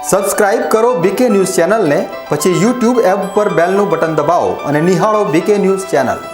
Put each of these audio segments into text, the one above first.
Subscribe કરો બીકે news ચેનલને, પછી YouTube એપ પર બેલનું બટન દબાવો અને નિહાળો બીકે ન્યૂઝ ચેનલ।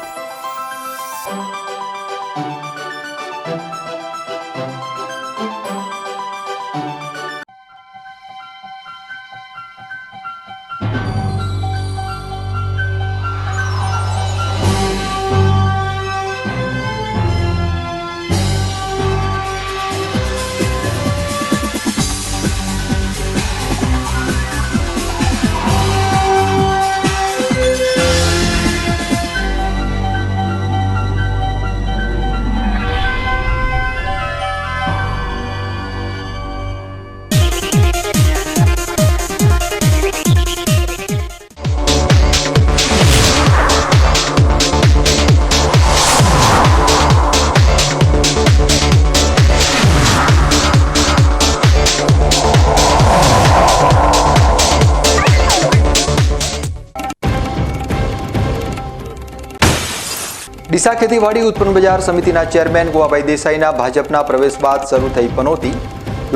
ડીસા ખેતીવાડી ઉત્પન્ન બજાર સમિતિના ચેરમેન ગોવાભાઈ દેસાઈના ભાજપના પ્રવેશ બાદ શરૂ થઈ પનોતી।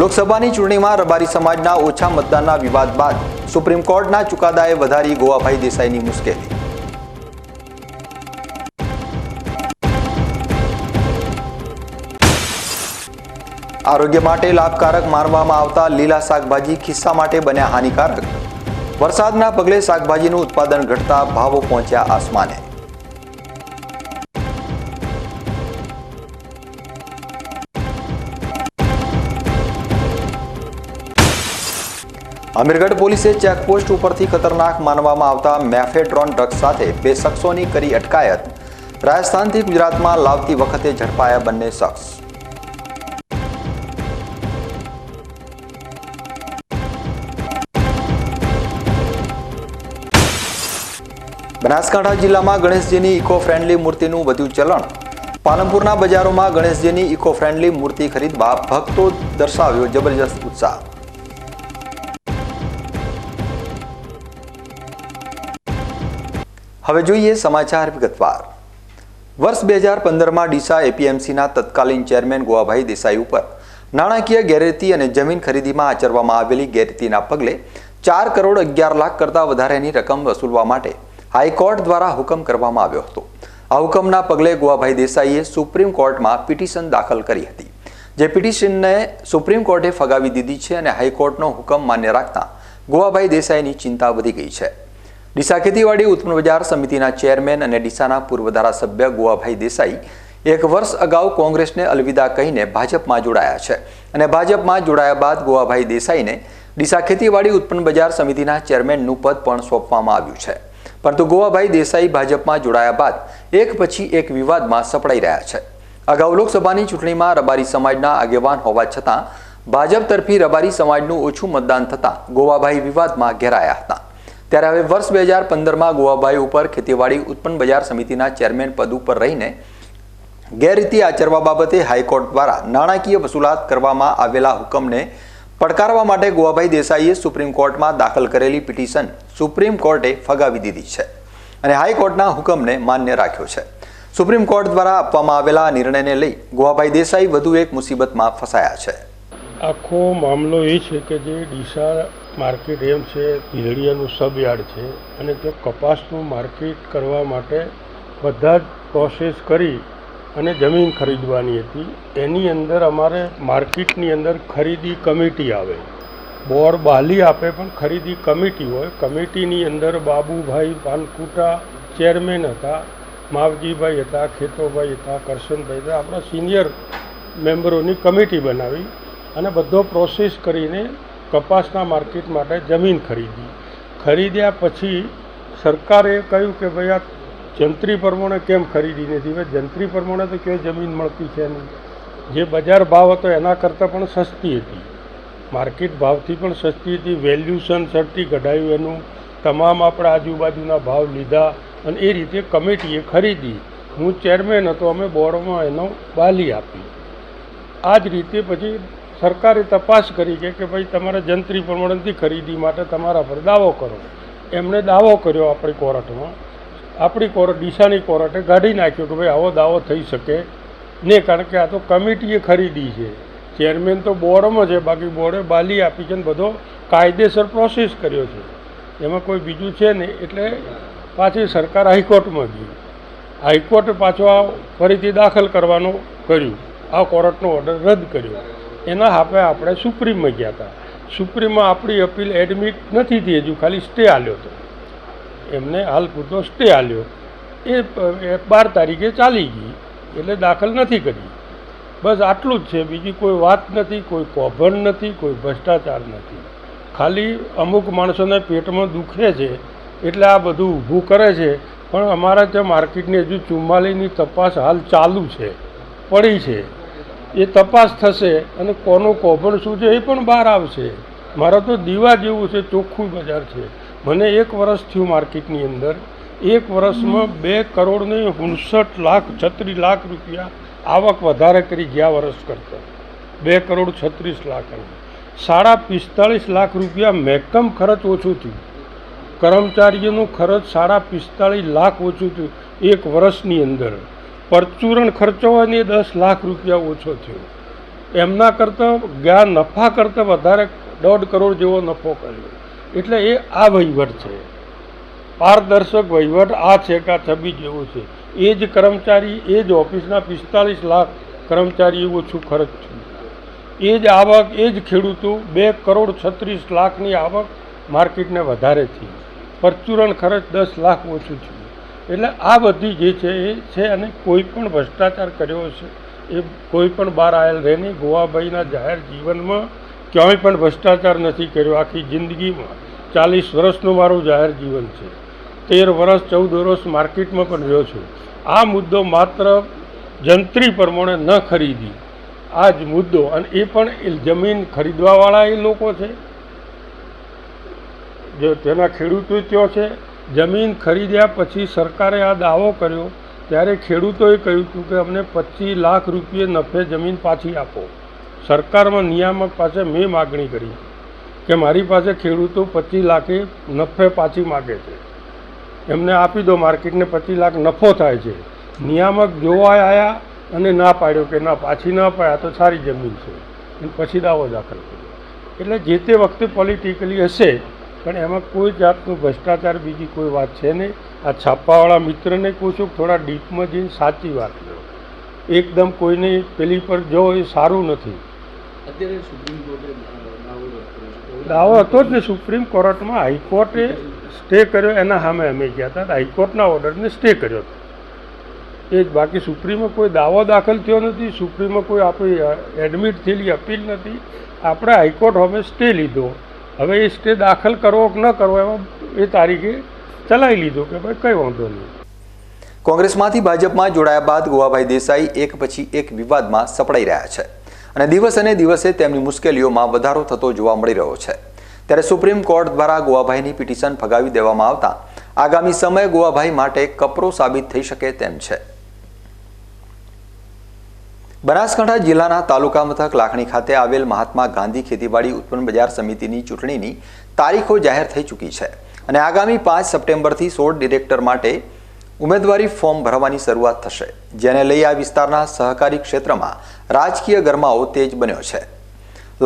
લોકસભાની ચૂંટણીમાં રબારી સમાજના ઓછા મતદાનના વિવાદ બાદ સુપ્રીમ કોર્ટના ચુકાદાએ વધારી ગોવાભાઈ દેસાઈની મુશ્કેલી। આરોગ્ય માટે લાભકારક માનવામાં આવતા લીલા શાકભાજી ખિસ્સા માટે બન્યા હાનિકારક। વરસાદના પગલે શાકભાજીનું ઉત્પાદન ઘટતા ભાવો પહોંચ્યા આસમાને। અમીરગઢ પોલીસે ચેકપોસ્ટ ઉપરથી ખતરનાક માનવામાં આવતા મેફેડ્રોન ડ્રગ્સ સાથે 2 શખ્સોની કરી અટકાયત। રાજસ્થાનથી ગુજરાતમાં લાવતી વખતે ઝડપાયા બંને શખ્સ। બનાસકાંઠા જિલ્લામાં ગણેશજીની ઇકો ફ્રેન્ડલી મૂર્તિનું વધ્યું ચલણ। પાલનપુરના બજારોમાં ગણેશજીની ઇકો ફ્રેન્ડલી મૂર્તિ ખરીદવા ભક્તો દર્શાવ્યો જબરજસ્ત ઉત્સાહ। હવે જોઈએ સમાચાર વિગતવાર। વર્ષ 2015માં ડીસા એપીએમસીના તત્કાલીન ચેરમેન ગોવાભાઈ દેસાઈ ઉપર નાણાકીય ગેરરીતિ અને જમીન ખરીદીમાં આચરવામાં આવેલી ગેરરીતિના પગલે 4 કરોડ 11 લાખ કરતાં વધારેની રકમ વસૂલવા માટે હાઈકોર્ટ દ્વારા હુકમ કરવામાં આવ્યો હતો। આ હુકમના પગલે ગોવાભાઈ દેસાઈએ સુપ્રીમ કોર્ટમાં પિટિશન દાખલ કરી હતી, જે પિટિશનને સુપ્રીમ કોર્ટે ફગાવી દીધી છે અને હાઈકોર્ટનો હુકમ માન્ય રાખતા ગોવાભાઈ દેસાઈની ચિંતા વધી ગઈ છે। ડીસા ખેતીવાડી ઉત્પન્ન બજાર સમિતિના ચેરમેન અને ડીસાના પૂર્વ ધારાસભ્ય ગોવાભાઈ દેસાઈ 1 વર્ષ અગાઉ કોંગ્રેસને અલવિદા કહીને ભાજપમાં જોડાયા છે અને ભાજપમાં જોડાયા બાદ ગોવાભાઈ દેસાઈને ડીસા ખેતીવાડી ઉત્પન્ન બજાર સમિતિના ચેરમેનનું પદ પણ સોંપવામાં આવ્યું છે। પરંતુ ગોવાભાઈ દેસાઈ ભાજપમાં જોડાયા બાદ એક પછી એક વિવાદમાં સપડાઈ રહ્યા છે। અગાઉ લોકસભાની ચૂંટણીમાં રબારી સમાજના આગેવાન હોવા છતાં ભાજપ તરફી રબારી સમાજનું ઓછું મતદાન થતાં ગોવાભાઈ વિવાદમાં ઘેરાયા હતા। ત્યારે હવે વર્ષ 2015માં ગોવાભાઈ ઉપર ખેતીવાડી ઉત્પન્ન બજાર સમિતિના ચેરમેન પદ ઉપર રહીને ગેરરીતિ આચરવા બાબતે હાઈકોર્ટ દ્વારા નાણાકીય વસૂલાત કરવામાં આવેલા હુકમને પડકારવા માટે ગોવાભાઈ દેસાઈએ સુપ્રીમ કોર્ટમાં દાખલ કરેલી પિટિશન સુપ્રીમ કોર્ટે ફગાવી દીધી છે અને હાઈકોર્ટના હુકમને માન્ય રાખ્યો છે। સુપ્રીમ કોર્ટ દ્વારા આપવામાં આવેલા નિર્ણયને લઈ ગોવાભાઈ દેસાઈ વધુ એક મુસીબતમાં ફસાયા છે। આખો મામલો એ છે કે જે ડીસા માર્કેટ એમ છે, ભીલડિયાનું સબ યાર્ડ છે અને તે કપાસનું માર્કેટ કરવા માટે બધા જ પ્રોસેસ કરી અને જમીન ખરીદવાની હતી। એની અંદર અમારે માર્કેટની અંદર ખરીદી કમિટી આવે, બોર્ડ બાલી આપે પણ ખરીદી કમિટી હોય। કમિટીની અંદર બાબુભાઈ પાનકુટા ચેરમેન હતા, માવજીભાઈ હતા, ખેતોભાઈ હતા, કરશનભાઈ હતા, આપણા સિનિયર મેમ્બરોની કમિટી બનાવી અને બધો પ્રોસેસ કરીને કપાસના માર્કેટ માટે જમીન ખરીદ્યા પછી સરકારે કહ્યું કે ભાઈ આ જંત્રી પ્રમાણે કેમ ખરીદી નથી? ભાઈ જંત્રી પ્રમાણે તો ક્યાંય જમીન મળતી છે નહીં। જે બજાર ભાવ હતો એના કરતાં પણ સસ્તી હતી, માર્કેટ ભાવથી પણ સસ્તી હતી। વેલ્યુશન સર્ટી કઢાયું, એનું તમામ આપણા આજુબાજુના ભાવ લીધા અને એ રીતે કમિટીએ ખરીદી। હું ચેરમેન હતો, અમે બોર્ડમાં એનો બાલી આપી। આ જ રીતે પછી સરકારે તપાસ કરી કે ભાઈ તમારે જંત્રી પ્રમાણેથી ખરીદી માટે તમારા પર દાવો કરો। એમણે દાવો કર્યો આપણી કોર્ટમાં। આપણી કોર્ટ, ડીસાની કોર્ટે કાઢી નાખ્યો કે ભાઈ આવો દાવો થઈ શકે ને, કારણ કે આ તો કમિટીએ ખરીદી છે। ચેરમેન તો બોર્ડમાં છે, બાકી બોર્ડે બાલી આપી છે ને બધો કાયદેસર પ્રોસેસ કર્યો છે, એમાં કોઈ બીજું છે નહીં. એટલે પાછી સરકાર હાઈકોર્ટમાં ગઈ, હાઈકોર્ટે પાછો આ ફરીથી દાખલ કરવાનું કર્યું, આ કોર્ટનો ઓર્ડર રદ કર્યો. એના હાપે આપણે સુપ્રીમમાં ગયા હતા. સુપ્રીમમાં આપણી અપીલ એડમિટ નથી થઈ હજુ, ખાલી સ્ટે આલ્યો હતો એમને, હાલ પૂરતો સ્ટે આલ્યો. એ 12 તારીખે ચાલી ગઈ એટલે દાખલ નથી કરી. બસ આટલું જ છે, બીજી કોઈ વાત નથી, કોઈ કૌભાંડ નથી, કોઈ ભ્રષ્ટાચાર નથી. ખાલી અમુક માણસોને પેટમાં દુખે છે એટલે આ બધું ઊભું કરે છે. પણ અમારા ત્યાં માર્કેટની હજુ 44ની તપાસ હાલ ચાલુ છે, પડી છે. એ તપાસ થશે અને કોનું કૌભાંડ શું છે એ પણ બહાર આવશે. મારા તો દીવા જેવું છે, ચોખ્ખું બજાર છે. મને 1 વર્ષ થયું માર્કેટની અંદર, 1 વર્ષમાં 2,59,36,00,000 રૂપિયા આવક વધારે કરી ગયા વર્ષ કરતાં. 2,36,00,000. 45,00,000 રૂપિયા મહેકમ ખર્ચ ઓછું થયું, કર્મચારીઓનું ખર્ચ 45,00,000 ઓછું થયું 1 વર્ષની અંદર. પરચુરણ ખર્ચો હોય ને 10,00,000 રૂપિયા ઓછો થયો. એમના કરતાં ગયા નફા કરતાં વધારે 1.5 કરોડ જેવો નફો કર્યો. એટલે એ આ વહીવટ છે, પારદર્શક વહીવટ આ છે કે આ છબી જેવું છે. એ જ કર્મચારી, એ જ ઓફિસના 45,00,000 કર્મચારી ઓછું ખર્ચ થયું. એ જ આવક, એ જ ખેડૂતો 2,36,00,000ની આવક માર્કેટને વધારે થઈ. પરચુરણ ખર્ચ 10,00,000 ઓછું થયું. એટલે આ બધી જે છે એ છે. અને કોઈ પણ ભ્રષ્ટાચાર કર્યો છે એ કોઈ પણ બહાર આવેલ રહે નહીં. ગોવાભાઈના જાહેર જીવનમાં ક્યાંય પણ ભ્રષ્ટાચાર નથી કર્યો. આખી જિંદગીમાં 40 વર્ષનું મારું જાહેર જીવન છે. 13 વર્ષ 14 વર્ષ માર્કેટમાં પણ રહ્યો છું. આ મુદ્દો માત્ર જંત્રી પ્રમાણે ન ખરીદી, આ જ મુદ્દો. અને એ પણ જમીન ખરીદવાવાળા એ લોકો છે, જો તેના ખેડૂતો ત્યાં છે. જમીન ખરીદ્યા પછી સરકારે આ દાવો કર્યો ત્યારે ખેડૂતોએ કહ્યું હતું કે અમને 25,00,000 રૂપિયે નફે જમીન પાછી આપો. સરકારમાં નિયામક પાસે મેં માગણી કરી કે મારી પાસે ખેડૂતો 25,00,000 નફે પાછી માગે છે, એમને આપી દો, માર્કેટને 25,00,000 નફો થાય છે. નિયામક જોવા આવ્યા અને ના પાડ્યો કે ના, પાછી ના પાડ્યા તો સારી જમીન છે, અને પછી દાવો દાખલ કર્યો. એટલે જે તે વખતે પોલિટિકલી હશે, પણ એમાં કોઈ જાતનું ભ્રષ્ટાચાર બીજી કોઈ વાત છે નહીં. આ છાપાવાળા મિત્રને કહું છું થોડા ડીપમાં જઈને સાચી વાત લો. એકદમ કોઈને પેલી પર જો એ સારું નથી. અત્યારે સુપ્રીમ કોર્ટે દાવો હતો જ ને સુપ્રીમ કોર્ટમાં. હાઈકોર્ટે સ્ટે કર્યો, એના સામે અમે ગયા હતા. હાઈકોર્ટના ઓર્ડરને સ્ટે કર્યો હતો એ જ. બાકી સુપ્રીમમાં કોઈ દાવો દાખલ થયો નથી, સુપ્રીમમાં કોઈ આપણી એડમિટ થયેલી અપીલ નથી. આપણે હાઈકોર્ટ હવે સ્ટે લીધો. હવે એ સ્ટે દાખલ કરવો કે ન કરવો એમાં એ તારીખે ચલાવી લીધો કે ભાઈ કંઈ વાંધો નહીં. કોંગ્રેસમાંથી ભાજપમાં જોડાયા બાદ ગોવાભાઈ દેસાઈ એક પછી એક વિવાદમાં સપડાઈ રહ્યા છે અને દિવસે દિવસે તેમની મુશ્કેલીઓમાં વધારો થતો જોવા મળી રહ્યો છે. ત્યારે સુપ્રીમ કોર્ટ દ્વારા ગોવાભાઈની પિટિશન ફગાવી દેવામાં આવતા આગામી સમય ગોવાભાઈ માટે કપરો સાબિત થઈ શકે તેમ છે. બનાસકાંઠા જિલ્લાના તાલુકા મથક લાખણી ખાતે આવેલ મહાત્મા ગાંધી ખેતીવાડી ઉત્પન્ન બજાર સમિતિની ચૂંટણીની તારીખો જાહેર થઈ ચૂકી છે અને આગામી 5 સપ્ટેમ્બરથી 16 ડિરેક્ટર માટે ઉમેદવારી ફોર્મ ભરવાની શરૂઆત થશે, જેને લઈ આ વિસ્તારના સહકારી ક્ષેત્રમાં રાજકીય ગરમાવો તેજ બન્યો છે.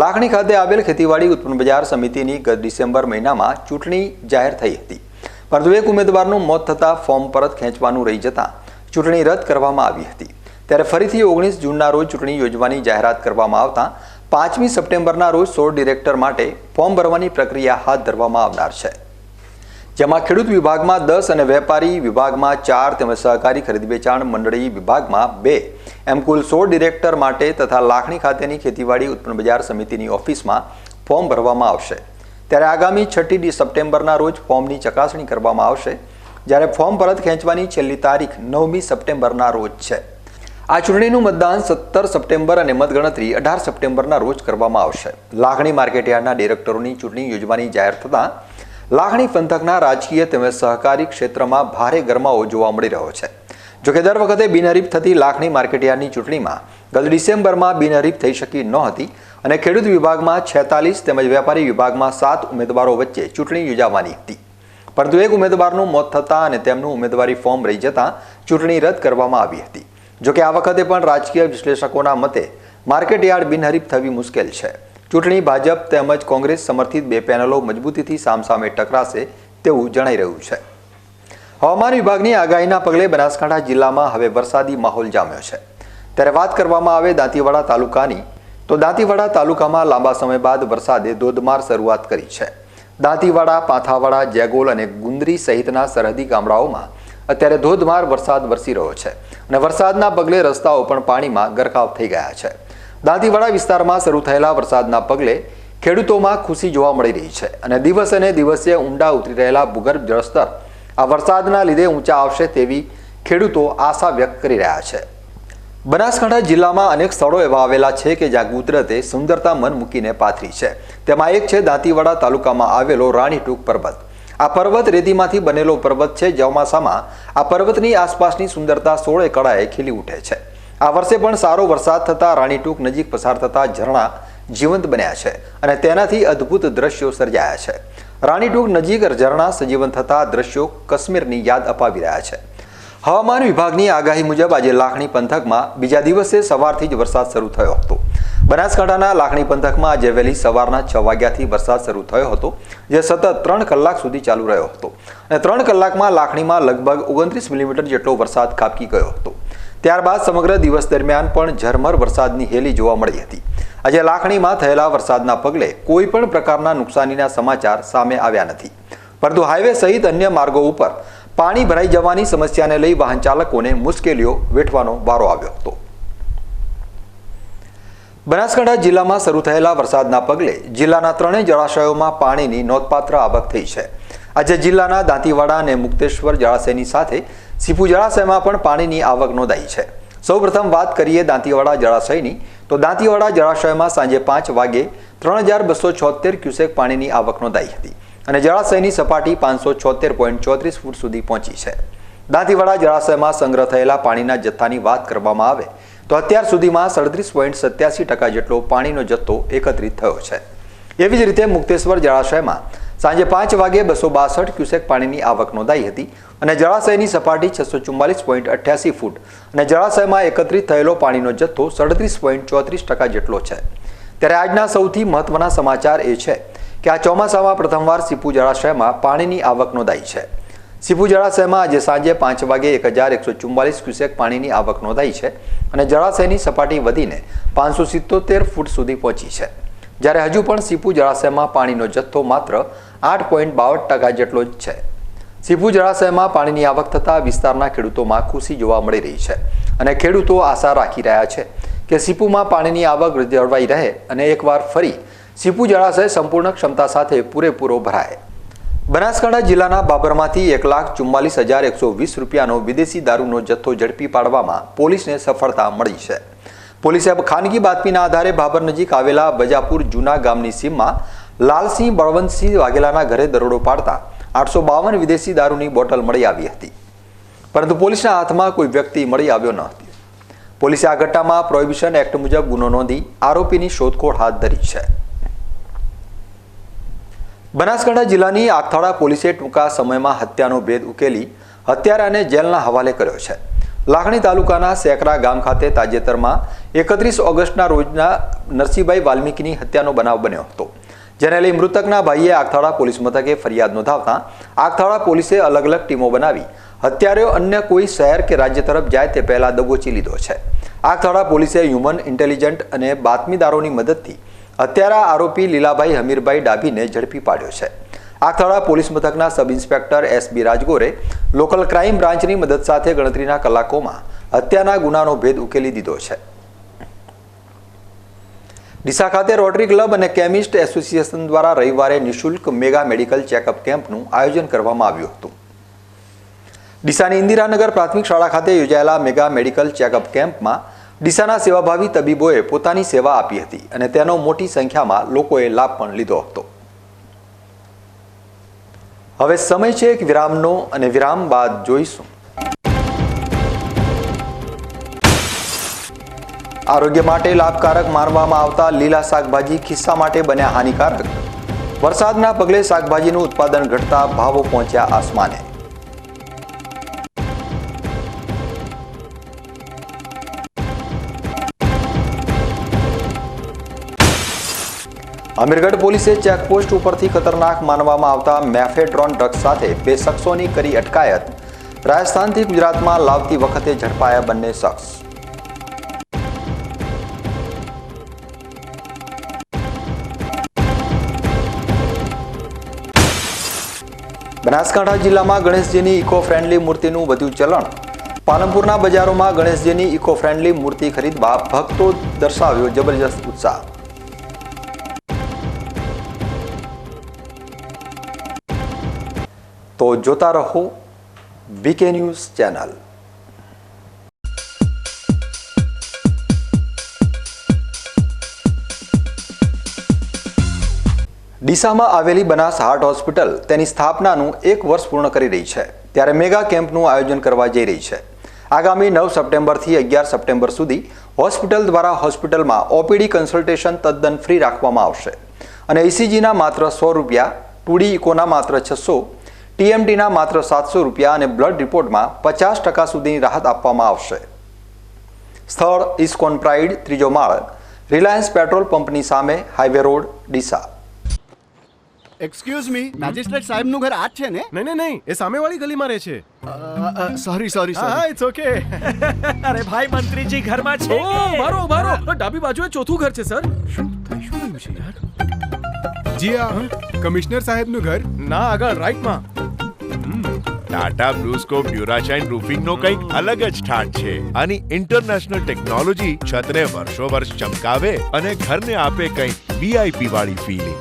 લાખણી ખાતે આવેલ ખેતીવાડી ઉત્પન્ન બજાર સમિતિની ગત ડિસેમ્બર મહિનામાં ચૂંટણી જાહેર થઈ હતી, પરંતુ એક ઉમેદવારનું મોત થતાં ફોર્મ પરત ખેંચવાનું રહી જતાં ચૂંટણી રદ કરવામાં આવી હતી. ત્યારે ફરીથી 19 જૂનના રોજ ચૂંટણી યોજવાની જાહેરાત કરવામાં આવતા 5મી સપ્ટેમ્બરના રોજ 16 ડિરેક્ટર માટે ફોર્મ ભરવાની પ્રક્રિયા હાથ ધરવામાં આવનાર છે, જેમાં ખેડૂત વિભાગમાં 10 અને વેપારી વિભાગમાં 4 તેમજ સહકારી ખરીદ વેચાણ મંડળી વિભાગમાં 2 એમ કુલ 16 ડિરેક્ટર માટે તથા લાખણી ખાતેની ખેતીવાડી ઉત્પન્ન બજાર સમિતિની ઓફિસમાં ફોર્મ ભરવામાં આવશે. ત્યારે આગામી 6 સપ્ટેમ્બરના રોજ ફોર્મની ચકાસણી કરવામાં આવશે, જ્યારે ફોર્મ પરત ખેંચવાની છેલ્લી તારીખ 9મી સપ્ટેમ્બરના રોજ છે. આ ચૂંટણીનું મતદાન 17 સપ્ટેમ્બર અને મતગણતરી 18 સપ્ટેમ્બરના રોજ કરવામાં આવશે. લાખણી માર્કેટયાર્ડના ડિરેક્ટરોની ચૂંટણી યોજવાની જાહેર થતાં લાખણી પંથકના રાજકીય તેમજ સહકારી ક્ષેત્રમાં ભારે ગરમાવો જોવા મળી રહ્યો છે. જોકે દર વખતે બિનહરીફ થતી લાખણી માર્કેટયાર્ડની ચૂંટણીમાં ગત ડિસેમ્બરમાં બિનહરીફ થઈ શકી નહોતી અને ખેડૂત વિભાગમાં 46 તેમજ વેપારી વિભાગમાં 7 ઉમેદવારો વચ્ચે ચૂંટણી યોજાવાની હતી, પરંતુ એક ઉમેદવારનું મોત થતાં અને તેમનું ઉમેદવારી ફોર્મ રહી જતાં ચૂંટણી રદ કરવામાં આવી હતી. જોકે આ વખતે પણ રાજકીય વિશ્લેષકોના મતે માર્કેટયાર્ડ બિનહરીફ થવી મુશ્કેલ છે. ચૂંટણી ભાજપ તેમજ કોંગ્રેસ સમર્થિત બે પેનલો મજબૂતીથી સામસામે ટકરાશે તેવું જણાઈ રહ્યું છે. હવામાન વિભાગની આગાહીના પગલે બનાસકાંઠા જિલ્લામાં હવે વરસાદી માહોલ જામ્યો છે. ત્યારે વાત કરવામાં આવે દાંતીવાડા તાલુકાની, તો દાંતીવાડા તાલુકામાં લાંબા સમય બાદ વરસાદે ધોધમાર શરૂઆત કરી છે. દાંતીવાડા, પાંથાવાડા, જેગોલ અને ગુંદરી સહિતના સરહદી ગામડાઓમાં અત્યારે ધોધમાર વરસાદ વરસી રહ્યો છે અને વરસાદના પગલે રસ્તાઓ પણ પાણીમાં ગરકાવ થઈ ગયા છે. દાંતીવાડા વિસ્તારમાં શરૂ થયેલા વરસાદના પગલે ખેડૂતોમાં ખુશી જોવા મળી રહી છે અને દિવસે ઊંડા ઉતરી રહેલા ભૂગર્ભ જળસ્તર આ વરસાદના લીધે ઊંચા આવશે તેવી ખેડૂતો આશા વ્યક્ત કરી રહ્યા છે. બનાસકાંઠા જિલ્લામાં અનેક સ્થળો એવા આવેલા છે કે જ્યાં કુદરતે સુંદરતા મન મૂકીને પાથરી છે. તેમાં એક છે દાંતીવાડા તાલુકામાં આવેલો રાણીટૂક પર્વત. આ પર્વત રેતીમાંથી બનેલો પર્વત છે. ચોમાસામાં આ પર્વતની આસપાસની સુંદરતા 16 કળાએ ખીલી ઉઠે છે. આ વર્ષે પણ સારો વરસાદ થતાં રાણીટૂક નજીક પસાર થતા ઝરણા જીવંત બન્યા છે અને તેનાથી અદ્ભુત દ્રશ્યો સર્જાયા છે. રાણીટૂક નજીક ઝરણા સજીવન થતા દ્રશ્યો કાશ્મીરની યાદ અપાવી રહ્યા છે. હવામાન વિભાગની આગાહી મુજબ આજે લાખણી પંથકમાં બીજા દિવસે સવારથી જ વરસાદ શરૂ થયો હતો. બનાસકાંઠાના લાખણી પંથકમાં આજે વહેલી સવારના 6 વાગ્યાથી વરસાદ શરૂ થયો હતો, જે સતત 3 કલાક સુધી ચાલુ રહ્યો હતો અને 3 કલાકમાં લાખણીમાં લગભગ 29 મિલીમીટર જેટલો વરસાદ ખાબકી ગયો હતો. ત્યારબાદ સમગ્ર દિવસ દરમિયાન પણ ઝરમર વરસાદની હેલી જોવા મળી હતી. આજે લાખણીમાં થયેલા વરસાદના પગલે કોઈ પણ પ્રકારના નુકસાનીના સમાચાર સામે આવ્યા નથી, પરંતુ હાઈવે સહિત અન્ય માર્ગો ઉપર પાણી ભરાઈ જવાની સમસ્યાને લઈ વાહન ચાલકોને મુશ્કેલીઓ વેઠવાનો વારો આવ્યો હતો. બનાસકાંઠા જિલ્લામાં શરૂ થયેલા વરસાદના પગલે જિલ્લાના 3 જળાશયોમાં પાણીની નોંધપાત્ર આવક થઈ છે. આજે જિલ્લાના દાંતીવાડા અને મુક્તેશ્વર જળાશયની સાથે સીપુ જળાશયમાં પણ પાણીની આવક નોંધાઈ છે. સૌપ્રથમ વાત કરીએ દાંતીવાડા જળાશયની, તો દાંતીવાડા જળાશયમાં સાંજે 5 વાગે 3276 ક્યુસેક પાણીની આવક નોંધાઈ હતી અને જળાશયની સપાટી 576.34 ફૂટ સુધી પહોંચી છે. દાંતીવાડા જળાશયમાં સંગ્રહ થયેલા પાણીના જથ્થાની વાત કરવામાં આવે તો અત્યાર સુધીમાં 37.87% જેટલો પાણીનો જથ્થો એકત્રિત થયો છે. એવી જ રીતે મુક્તેશ્વર જળાશયમાં સાંજે 5 વાગે 262 ક્યુસેક પાણીની આવક નોંધાઈ હતી અને જળાશયની સપાટી 644.88 ફૂટ અને જળાશયમાં એકત્રિત થયેલો પાણીનો જથ્થો 37.34% જેટલો છે. ત્યારે આજના સૌથી મહત્વના સમાચાર એ છે કે આ ચોમાસામાં પ્રથમવાર સીપુ જળાશયમાં પાણીની આવક નોંધાઈ છે. સીપુ જળાશયમાં આજે સાંજે 5 વાગે 1144 ક્યુસેક પાણીની આવક નોંધાઈ છે અને જળાશયની સપાટી વધીને 577 ફૂટ સુધી પહોંચી છે. જ્યારે હજુ પણ સીપુ જળાશયમાં પાણીનો જથ્થો માત્ર 8.52% જેટલો જ છે. સીપુ જળાશયમાં પાણીની આવક થતાં વિસ્તારના ખેડૂતોમાં ખુશી જોવા મળી રહી છે અને ખેડૂતો આશા રાખી રહ્યા છે કે સીપુમાં પાણીની આવક જળવાઈ રહે અને એકવાર ફરી સીપુ જળાશય સંપૂર્ણ ક્ષમતા સાથે પૂરેપૂરો ભરાય. બનાસકાંઠા જિલ્લાના બાબરમાંથી 1,44,120 રૂપિયાનો વિદેશી દારૂનો જથ્થો ઝડપી પાડવામાં પોલીસને સફળતા મળી છે. પોલીસે ખાનગી બાતમીના આધારે બાબર નજીક આવેલા બજાપુર જૂના ગામની સીમમાં લાલસિંહ બળવંતસિંહ વાઘેલાના ઘરે દરોડો પાડતા 852 વિદેશી દારૂની બોટલ મળી આવી હતી, પરંતુ પોલીસના હાથમાં કોઈ વ્યક્તિ મળી આવ્યો ન હતી. પોલીસે આ ઘટનામાં પ્રોહિબિશન એક્ટ મુજબ ગુનો નોંધી આરોપીની શોધખોળ હાથ ધરી છે. બનાસકાંઠા જિલ્લાની આગથાળા પોલીસે ટૂંકા સમયમાં હત્યાનો ભેદ ઉકેલી હત્યારાને જેલના હવાલે કર્યો છે. લાખણી તાલુકાના સેકરા ગામ ખાતે તાજેતરમાં 31 ઓગસ્ટના રોજના નરસિંહભાઈ વાલ્મીકીની હત્યાનો બનાવ બન્યો હતો, જેને લઈ મૃતકના ભાઈએ આગથાળા પોલીસ મથકે ફરિયાદ નોંધાવતા આગથાળા પોલીસે અલગ અલગ ટીમો બનાવી હત્યારો અન્ય કોઈ શહેર કે રાજ્ય તરફ જાય તે પહેલા દબોચી લીધો છે. આગથાળા પોલીસે હ્યુમન ઇન્ટેલિજન્ટ અને બાતમીદારોની મદદથી હત્યારા આરોપી લીલાભાઈ હમીરભાઈ ડાભીને ઝડપી પાડ્યો છે. આગથાળા પોલીસ મથકના સબ ઇન્સ્પેક્ટર SB રાજગોરે લોકલ ક્રાઇમ બ્રાન્ચની મદદ સાથે ગણતરીના કલાકોમાં હત્યાના ગુનાનો ભેદ ઉકેલી દીધો છે. ડીસા ખાતે રોટરી ક્લબ અને કેમિસ્ટ એસોસિએશન દ્વારા રવિવારે નિઃશુલ્ક મેગા મેડિકલ ચેકઅપ કેમ્પનું આયોજન કરવામાં આવ્યું હતું. ડીસાની ઇન્દિરાનગર પ્રાથમિક શાળા ખાતે યોજાયેલા મેગા મેડિકલ ચેકઅપ કેમ્પમાં ડીસાના સેવાભાવી તબીબોએ પોતાની સેવા આપી હતી અને તેનો મોટી સંખ્યામાં લોકોએ લાભ પણ લીધો હતો. હવે સમય છે એક વિરામનો અને વિરામ બાદ જોઈશું આરોગ્ય માટે લાભકારક માનવામાં આવતા લીલા શાકભાજી ખિસ્સા માટે બન્યા હાનિકારક. વરસાદના પગલે શાકભાજીનું ઉત્પાદન ઘટતા ભાવો પહોંચ્યા આસમાને. અમીરગઢ પોલીસે ચેકપોસ્ટ ઉપરથી ખતરનાક માનવામાં આવતા મેફેડ્રોન ડ્રગ્સ સાથે 2 શખ્સોની કરી અટકાયત. રાજસ્થાનથી ગુજરાતમાં લાવતી વખતે ઝડપાયા બંને શખ્સ. બનાસકાંઠા જિલ્લામાં ગણેશજીની ઇકો ફ્રેન્ડલી મૂર્તિનું વધ્યું ચલણ. પાલનપુરના બજારોમાં ગણેશજીની ઇકો ફ્રેન્ડલી મૂર્તિ ખરીદવા ભક્તો દર્શાવ્યો જબરજસ્ત ઉત્સાહ. તો જોતા રહો વીકે ન્યૂઝ ચેનલ. ડીસામાં આવેલી બનાસ હાર્ટ હોસ્પિટલ તેની સ્થાપનાનું 1 વર્ષ પૂર્ણ કરી રહી છે, ત્યારે મેગા કેમ્પનું આયોજન કરવા જઈ રહી છે. આગામી 9 સપ્ટેમ્બરથી 11 સપ્ટેમ્બર સુધી હોસ્પિટલ દ્વારા હોસ્પિટલમાં ઓપીડી કન્સલ્ટેશન તદ્દન ફ્રી રાખવામાં આવશે અને ઇસીજીના માત્ર ₹100, 2D ઇકોના માત્ર ₹600, ટીએમટીના માત્ર ₹700 અને બ્લડ રિપોર્ટમાં 50% સુધીની રાહત આપવામાં આવશે. સ્થળ ઇસ્કોન પ્રાઇડ, 3જો માળ, રિલાયન્સ પેટ્રોલ પંપની સામે, highway road, Deesa. Excuse me, magistrate સાહેબનું ઘર આ જ છે ને? નહીં, એ સામેવાળી ગલીમાં રહે છે. સોરી હા, ઇટ્સ ઓકે. અરે ભાઈ, મંત્રીજી ઘરમાં છે. ઓ મારો ડાબી બાજુએ ચોથું ઘર છે સર. શું થયું છે યાર? જી આ કમિશનર સાહેબનું ઘર? ના, આગળ રાઈટમાં. ટાટા બ્લુસ્કોપ ડ્યુરાશાઇન રૂફિંગનો કંઈક અલગ જ ઠાટ છે. આની ઇન્ટરનેશનલ ટેકનોલોજી છતને વર્ષો વર્ષ ચમકાવે અને ઘરને આપે કંઈક વીઆઈપી વાળી ફીલિંગ.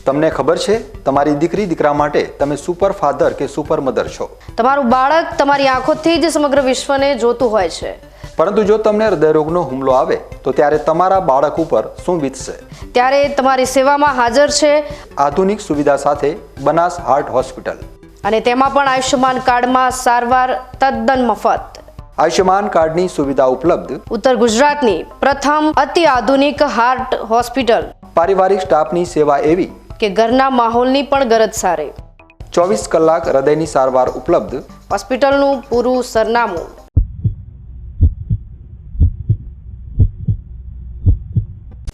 તમને ખબર છે, તમારી દીકરી દીકરા માટે તમે સુપર ફાધર કે સુપર મધર છો. તમારું બાળક તમારી આંખોથી જ સમગ્ર વિશ્વને જોતું હોય છે. પરંતુ જો તમને હૃદયરોગનો હુમલો આવે તો ત્યારે તમારા બાળક ઉપર શું વીતશે? ત્યારે તમારી સેવામાં હાજર છે આધુનિક સુવિધા સાથે બનાસ હાર્ટ હોસ્પિટલ, અને તેમાં પણ આયુષ્યમાન કાર્ડમાં સારવાર તદ્દન મફત. આયુષ્યમાન કાર્ડની સુવિધા ઉપલબ્ધ. ઉત્તર ગુજરાતની પ્રથમ અતિ આધુનિક હાર્ટ હોસ્પિટલ. પારિવારિક સ્ટાફની સેવા એવી કે ઘરના માહોલની પણ ગરજ સારે. 24 કલાક હૃદયની સારવાર ઉપલબ્ધ. હોસ્પિટલનું પૂરું સરનામું.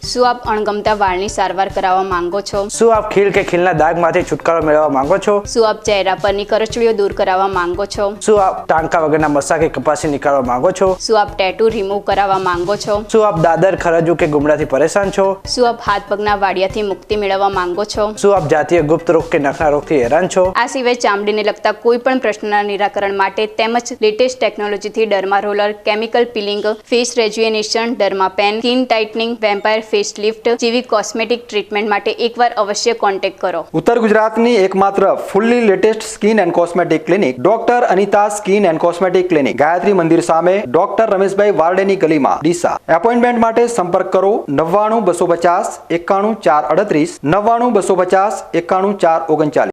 શું આપ અણગમતા વાળની સારવાર કરાવવા માંગો છો? શું આપ ખીલ કે ખીલના દાગમાંથી છુટકારો મેળવવા માંગો છો? શું આપ ચહેરા પરની કરચલીઓ દૂર કરાવવા માંગો છો? શું આપ ટાંકા વગરના મસા કે કપાસી નીકાળવા માંગો છો? શું આપ ટેટુ રિમૂવ કરાવવા માંગો છો? શું આપ દાદર, ખરજુ કે ગુમડાથી પરેશાન છો? શું આપ હાથ પગના વાડિયાથી મુક્તિ મેળવવા માંગો છો? શું આપ જાતીય ગુપ્ત રોગ કે નખના રોગથી હેરાન છો? આ સિવાય ચામડીને લગતા કોઈ પણ પ્રશ્નના નિરાકરણ માટે તેમજ લેટેસ્ટ ટેકનોલોજીથી derma roller, chemical peeling, face rejuvenation, derma pen, skin tightening, vampire face lift જેવી કોસ્મેટિક ટ્રીટમેન્ટ માટે એકવાર અવશ્ય કોન્ટેક્ટ કરો. ઉત્તર ગુજરાતની એકમાત્ર fully latest skin and cosmetic clinic doctor Anita skin and cosmetic clinic, Gayatri Mandir સામે, ડોક્ટર રમેશભાઈ વારડેની ગલીમાં, ડીસા. એપોઇન્ટમેન્ટ માટે સંપર્ક કરો 99 250 91 438, 99 250 91 439.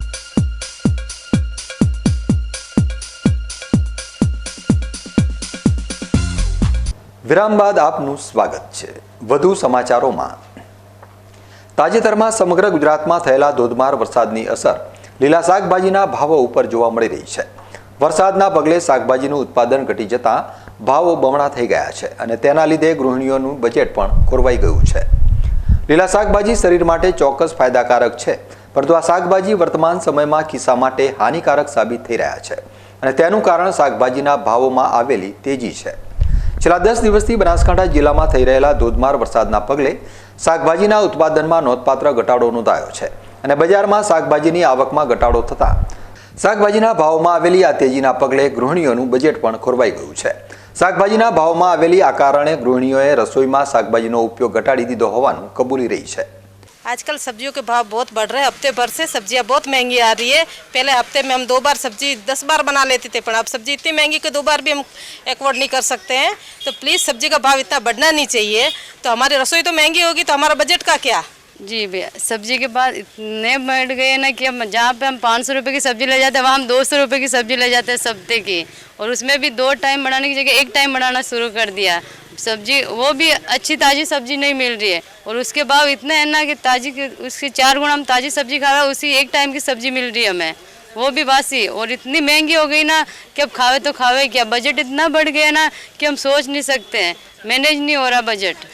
વિરામ બાદ આપનું સ્વાગત છે. વધુ સમાચારોમાં. તાજેતરમાં સમગ્ર ગુજરાતમાં થયેલા ધોધમાર વરસાદની અસર લીલા શાકભાજીના ભાવો ઉપર જોવા મળી રહી છે. વરસાદના પગલે શાકભાજીનું ઉત્પાદન ઘટી જતાં ભાવો બમણા થઈ ગયા છે અને તેના લીધે ગૃહિણીઓનું બજેટ પણ ખોરવાઈ ગયું છે. લીલા શાકભાજી શરીર માટે ચોક્કસ ફાયદાકારક છે, પરંતુ આ શાકભાજી વર્તમાન સમયમાં ખિસ્સા માટે હાનિકારક સાબિત થઈ રહ્યા છે અને તેનું કારણ શાકભાજીના ભાવોમાં આવેલી તેજી છે. છેલ્લા 10 દિવસથી બનાસકાંઠા જિલ્લામાં થઈ રહેલા ધોધમાર વરસાદના પગલે શાકભાજીના ઉત્પાદનમાં નોંધપાત્ર ઘટાડો નોંધાયો છે અને બજારમાં શાકભાજીની આવકમાં ઘટાડો થતાં શાકભાજીના ભાવમાં આવેલી આ તેજીના પગલે ગૃહિણીઓનું બજેટ પણ ખોરવાઈ ગયું છે. શાકભાજીના ભાવમાં આવેલી આ કારણે ગૃહિણીઓએ રસોઈમાં શાકભાજીનો ઉપયોગ ઘટાડી દીધો હોવાનું કબૂલી રહી છે. आजकल सब्जियों के भाव बहुत बढ़ रहे हैं. हफ्ते भर से सब्जियां बहुत महंगी आ रही है. पहले हफ्ते में हम 2 बार सब्जी 10 बार बना लेते थे, पर अब सब्जी इतनी महंगी कि 2 बार भी हम एफोर्ड नहीं कर सकते हैं. तो प्लीज़ सब्जी का भाव इतना बढ़ना नहीं चाहिए. तो हमारी रसोई तो महंगी होगी तो हमारा बजट का क्या? जी भैया, सब्जी के बाद इतने बढ़ गए ना कि हम जहाँ पे हम 500 रुपये की सब्जी ले जाते हैं वहाँ हम 200 रुपये की सब्जी ले जाते हैं सब्ते की, और उसमें भी 2 टाइम बनाने की जगह 1 टाइम बनाना शुरू कर दिया. सब्जी वो भी अच्छी ताज़ी सब्जी नहीं मिल रही है और उसके भाव इतने हैं ना कि ताज़ी उसके 4 गुना हम ताज़ी सब्जी खा रहे हैं, उसी एक टाइम की सब्जी मिल रही है हमें, वो भी बासी, और इतनी महंगी हो गई ना कि अब खावे तो खावे क्या। बजट इतना बढ़ गया ना कि हम सोच नहीं सकते हैं, मैनेज नहीं हो रहा बजट।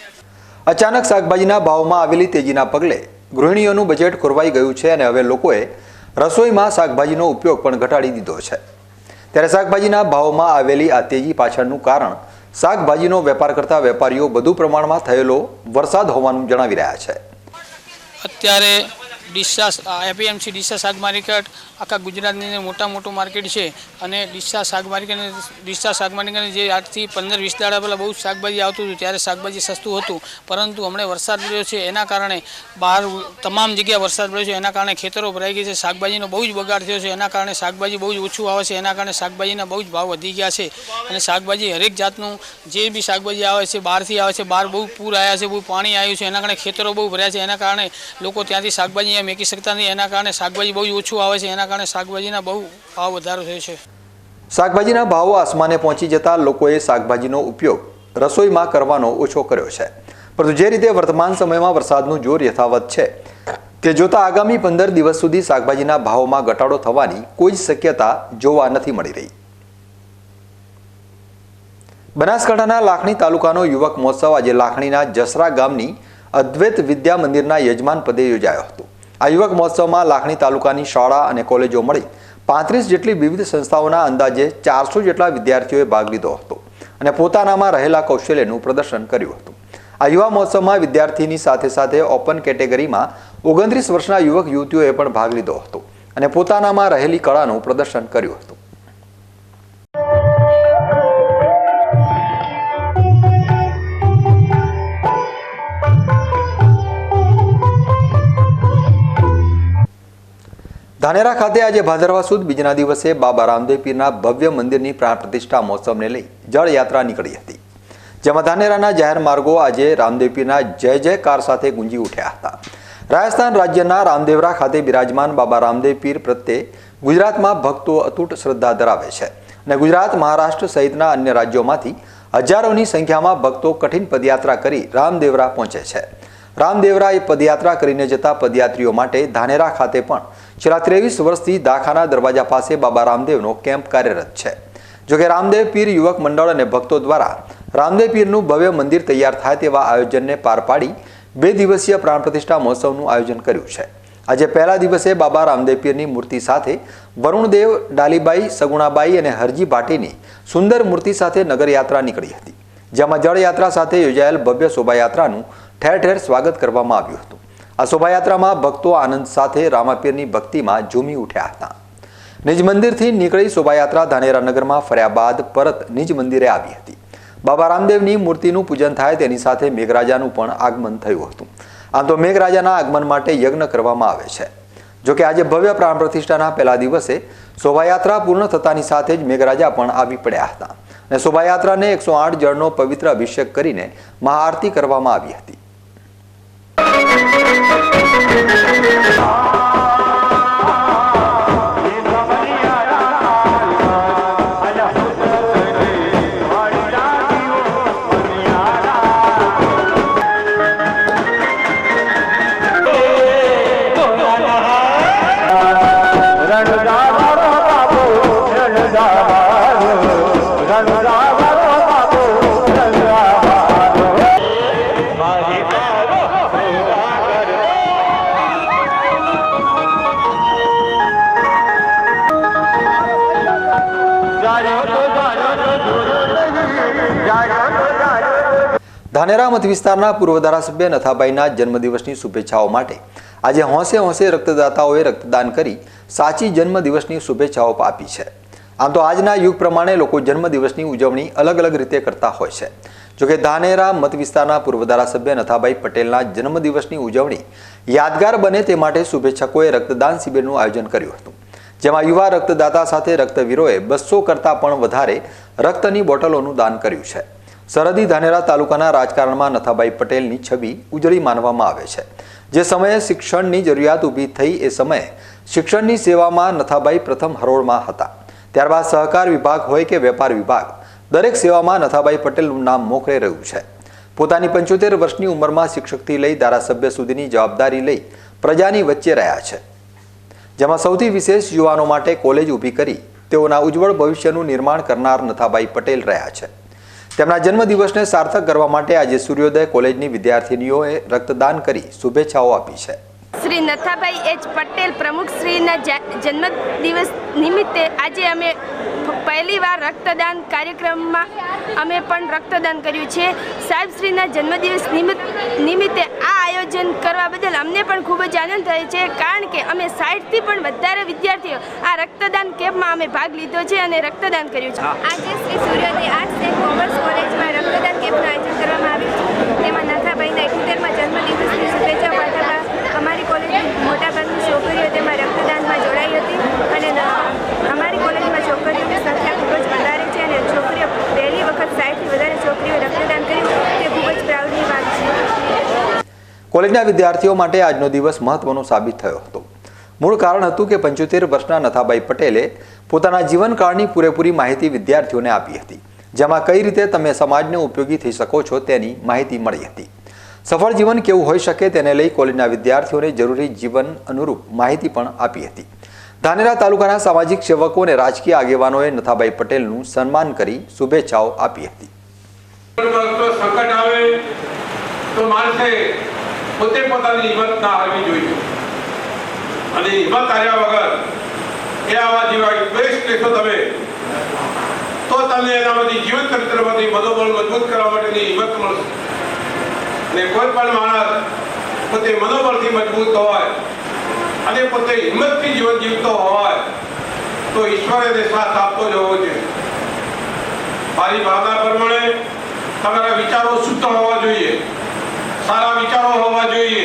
અચાનક શાકભાજીના ભાવમાં આવેલી તેજીના પગલે ગૃહિણીઓનું બજેટ ખોરવાઈ ગયું છે અને હવે લોકોએ રસોઈમાં શાકભાજીનો ઉપયોગ પણ ઘટાડી દીધો છે। ત્યારે શાકભાજીના ભાવમાં આવેલી આ તેજી પાછળનું કારણ શાકભાજીનો વેપાર કરતા વેપારીઓ વધુ પ્રમાણમાં થયેલો વરસાદ હોવાનું જણાવી રહ્યા છે। અત્યારે ડીસા એપીએમસી ડીસા શાક માર્કેટ આખા ગુજરાતની અંદર મોટું માર્કેટ છે અને ડીસા શાક માર્કેટ જે આજથી 15-20 દાડા પહેલાં બહુ શાકભાજી આવતું હતું ત્યારે શાકભાજી સસ્તું હતું, પરંતુ હમણાં વરસાદ પડ્યો છે એના કારણે બહાર તમામ જગ્યાએ વરસાદ પડ્યો છે, એના કારણે ખેતરો ભરાઈ ગઈ છે, શાકભાજીનો બહુ જ બગાડ થયો છે, એના કારણે શાકભાજી બહુ જ ઓછું આવે છે, એના કારણે શાકભાજીના બહુ જ ભાવ વધી ગયા છે અને શાકભાજી હરેક જાતનું જે બી શાકભાજી આવે છે બહારથી આવે છે, બહાર બહુ પૂર આવ્યા છે, બહુ પાણી આવ્યું છે, એના કારણે ખેતરો બહુ ભર્યા છે, એના કારણે લોકો ત્યાંથી શાકભાજી મેકી શકતા નહીં, એના કારણે શાકભાજી બહુ ઓછું આવે છે, એના કારણે શાકભાજીના બહુ ભાવ વધારો થયો છે। શાકભાજીના ભાવો આસમાને પહોંચી જતા લોકોએ શાકભાજીનો ઉપયોગ રસોઈમાં કરવાનો ઓછો કર્યો છે, પરંતુ જે રીતે વર્તમાન સમયમાં વરસાદનું જોર યથાવત છે તે જોતા આગામી 15 દિવસ સુધી શાકભાજીના ભાવોમાં ઘટાડો થવાની કોઈ જ શક્યતા જોવા નથી મળી રહી। બનાસકાંઠાના લાખણી તાલુકાનો યુવક મહોત્સવ આજે લાખણીના જસરા ગામની અદ્વૈત વિદ્યા મંદિરના યજમાન પદે યોજાયો હતો। આ યુવક મહોત્સવમાં લાખણી તાલુકાની શાળા અને કોલેજો મળી 35 જેટલી વિવિધ સંસ્થાઓના અંદાજે 400 જેટલા વિદ્યાર્થીઓએ ભાગ લીધો હતો અને પોતાનામાં રહેલા કૌશલ્યનું પ્રદર્શન કર્યું હતું। આ યુવા મહોત્સવમાં વિદ્યાર્થીની સાથે સાથે ઓપન કેટેગરીમાં 29 વર્ષના યુવક યુવતીઓએ પણ ભાગ લીધો હતો અને પોતાનામાં રહેલી કળાનું પ્રદર્શન કર્યું હતું। ધાનેરા ખાતે આજે ભાદરવા સુદ બીજના દિવસે બાબા રામદેવ પીરના ભવ્ય મંદિરની પ્રાણ પ્રતિષ્ઠા મહોત્સવને લઈ જળયાત્રા નીકળી હતી, જેમાં ધાનેરાના જાહેર માર્ગો આજે રામદેવ પીરના જય જયકાર સાથે ગુંજી ઉઠ્યા હતા। રાજસ્થાન રાજ્યના રામદેવરા ખાતે બિરાજમાન બાબા રામદેવ પીર પ્રત્યે ગુજરાતમાં ભક્તો અતૂટ શ્રદ્ધા ધરાવે છે અને ગુજરાત, મહારાષ્ટ્ર સહિતના અન્ય રાજ્યોમાંથી હજારોની સંખ્યામાં ભક્તો કઠિન પદયાત્રા કરી રામદેવરા પહોંચે છે। રામદેવરા એ પદયાત્રા કરીને જતા પદયાત્રીઓ માટે ધાનેરા ખાતે પણ છેલ્લા 23 વર્ષથી દાખાના દરવાજા પાસે બાબા રામદેવનો કેમ્પ કાર્યરત છે। જોકે રામદેવ પીર યુવક મંડળ અને ભક્તો દ્વારા રામદેવ પીરનું ભવ્ય મંદિર તૈયાર થાય તેવા આયોજનને પાર પાડી 2 દિવસીય પ્રાણ પ્રતિષ્ઠા મહોત્સવનું આયોજન કર્યું છે। આજે પહેલા દિવસે બાબા રામદેવ પીરની મૂર્તિ સાથે વરુણદેવ, ડાલીબાઈ, સગુણાબાઈ અને હરજી ભાટીની સુંદર મૂર્તિ સાથે નગરયાત્રા નીકળી હતી, જેમાં જળયાત્રા સાથે યોજાયેલ ભવ્ય શોભાયાત્રાનું ઠેર ઠેર સ્વાગત કરવામાં આવ્યું હતું। આ શોભાયાત્રામાં ભક્તો આનંદ સાથે રામાપીરની ભક્તિમાં ઝૂમી ઉઠ્યા હતા। નિજ મંદિરથી નીકળી શોભાયાત્રા ધાનેરા નગરમાં ફર્યા બાદ પરત નિજ મંદિરે આવી હતી। બાબા રામદેવની મૂર્તિનું પૂજન થાય તેની સાથે મેઘરાજાનું પણ આગમન થયું હતું। આમ તો મેઘરાજાના આગમન માટે યજ્ઞ કરવામાં આવે છે। જોકે આજે ભવ્ય પ્રાણ પ્રતિષ્ઠાના પહેલા દિવસે શોભાયાત્રા પૂર્ણ થતાની સાથે જ મેઘરાજા પણ આવી પડ્યા હતા અને શોભાયાત્રાને 108 જળનો પવિત્ર અભિષેક કરીને મહાઆરતી કરવામાં આવી હતી। ધાનેરા મત વિસ્તારના પૂર્વ ધારાસભ્ય નથાભાઈના જન્મદિવસની શુભેચ્છાઓ માટે આજે હોંશે હોંશે રક્તદાતાઓએ રક્તદાન કરી સાચી જન્મદિવસની શુભેચ્છાઓ આપી છે। આમ તો આજના યુગ પ્રમાણે લોકો જન્મદિવસની ઉજવણી અલગ અલગ રીતે કરતા હોય છે। જોકે ધાનેરા મત વિસ્તારના પૂર્વ ધારાસભ્ય નથાભાઈ પટેલના જન્મદિવસની ઉજવણી યાદગાર બને તે માટે શુભેચ્છકોએ રક્તદાન શિબિરનું આયોજન કર્યું હતું, જેમાં યુવા રક્તદાતા સાથે રક્તવીરોએ 200 કરતાં પણ વધારે રક્તની બોટલોનું દાન કર્યું છે। સરહદી ધાનેરા તાલુકાના રાજકારણમાં નથાભાઈ પટેલની છબી ઉજળી માનવામાં આવે છે। જે સમયે શિક્ષણની જરૂરિયાત ઊભી થઈ એ સમયે શિક્ષણની સેવામાં નથાભાઈ પ્રથમ હરોળમાં હતા। ત્યારબાદ સહકાર વિભાગ હોય કે વેપાર વિભાગ, દરેક સેવામાં નથાભાઈ પટેલનું નામ મોખરે રહ્યું છે. પોતાની 75 વર્ષની ઉંમરમાં શિક્ષકથી લઈ ધારાસભ્ય સુધીની જવાબદારી લઈ પ્રજાની વચ્ચે રહ્યા છે, જેમાં સૌથી વિશેષ યુવાનો માટે કોલેજ ઊભી કરી તેઓના ઉજ્જવળ ભવિષ્યનું નિર્માણ કરનાર નથાભાઈ પટેલ રહ્યા છે. તેમના જન્મદિવસને સાર્થક કરવા માટે આજે સૂર્યોદય કોલેજની વિદ્યાર્થીનીઓએ રક્તદાન કરી શુભેચ્છાઓ આપી છે. શ્રી નથાભાઈ એચ પટેલ પ્રમુખશ્રીના જન્મદિવસ નિમિત્તે આજે અમે પહેલીવાર રક્તદાન કાર્યક્રમમાં અમે પણ રક્તદાન કર્યું છે. સાહેબશ્રીના જન્મદિવસ નિમિત્તે આ આયોજન કરવા બદલ અમને પણ ખૂબ જ આનંદ થાય છે, કારણ કે અમે 60થી પણ વધારે વિદ્યાર્થીઓ આ રક્તદાન કેમ્પમાં અમે ભાગ લીધો છે અને રક્તદાન કર્યું છે. આજે શ્રી સૂર્યોદય આર્ટ્સ એન્ડ કોમર્સ કોલેજમાં રક્તદાન કેમ્પનું આયોજન કરવામાં આવ્યું છે. તેમાં નથાભાઈના 71મા જન્મદિવસની શુભેચ્છા પાઠવવા અમારી કોલેજની મોટાભાગની છોકરીઓ તેમાં રક્તદાનમાં જોડાઈ હતી અને અમારી કોલેજમાં છોકરીઓની સંખ્યા ખૂબ જ વધારે છે અને છોકરીઓ પહેલી વખત 60થી વધારે છોકરીઓ રક્તદાન કર્યું તે ખૂબ જ પ્રાઉડની વાત છે. કોલેજના વિદ્યાર્થીઓ માટે આજનો દિવસ મહત્વનો સાબિત થયો હતો. મૂળ કારણ હતું કે 75 વર્ષના નથાભાઈ પટેલે પોતાના જીવનકાળની પૂરેપૂરી માહિતી વિદ્યાર્થીઓને આપી હતી, જેમાં કઈ રીતે તમે સમાજને ઉપયોગી થઈ શકો છો તેની માહિતી મળી હતી. સફળ જીવન કેવું હોઈ શકે તેને લઈ કોલેજના વિદ્યાર્થીઓને જરૂરી જીવન અનુરૂપ માહિતી પણ આપી હતી. ધાનેરા તાલુકાના સામાજિક સેવકો અને રાજકીય આગેવાનોએ નથાભાઈ પટેલનું સન્માન કરી શુભેચ્છાઓ આપી હતી. સંકટ આવે તો માણસે પોતે પોતાની હિંમત ના હારવી જોઈએ અને હિંમત હાર્યા વગર એ આવા જેવા બેસ્ટ લેશો તમે તો તમને એનામાંથી જીવન ચરિત્રમાંથી મનોબળ મજબૂત કરવા માટેની હિંમત મળશે. અને કોઈ પણ માણસ પોતે મનોબળથી મજબૂત હોય અને પોતે હિંમતથી જીવન જીવતો હોય તો ઈશ્વર એને સાથ આપતો જ હોવો જોઈએ. મારી ભાવના પ્રમાણે તમારા વિચારો શુદ્ધ હોવા જોઈએ, સારા વિચારો હોવા જોઈએ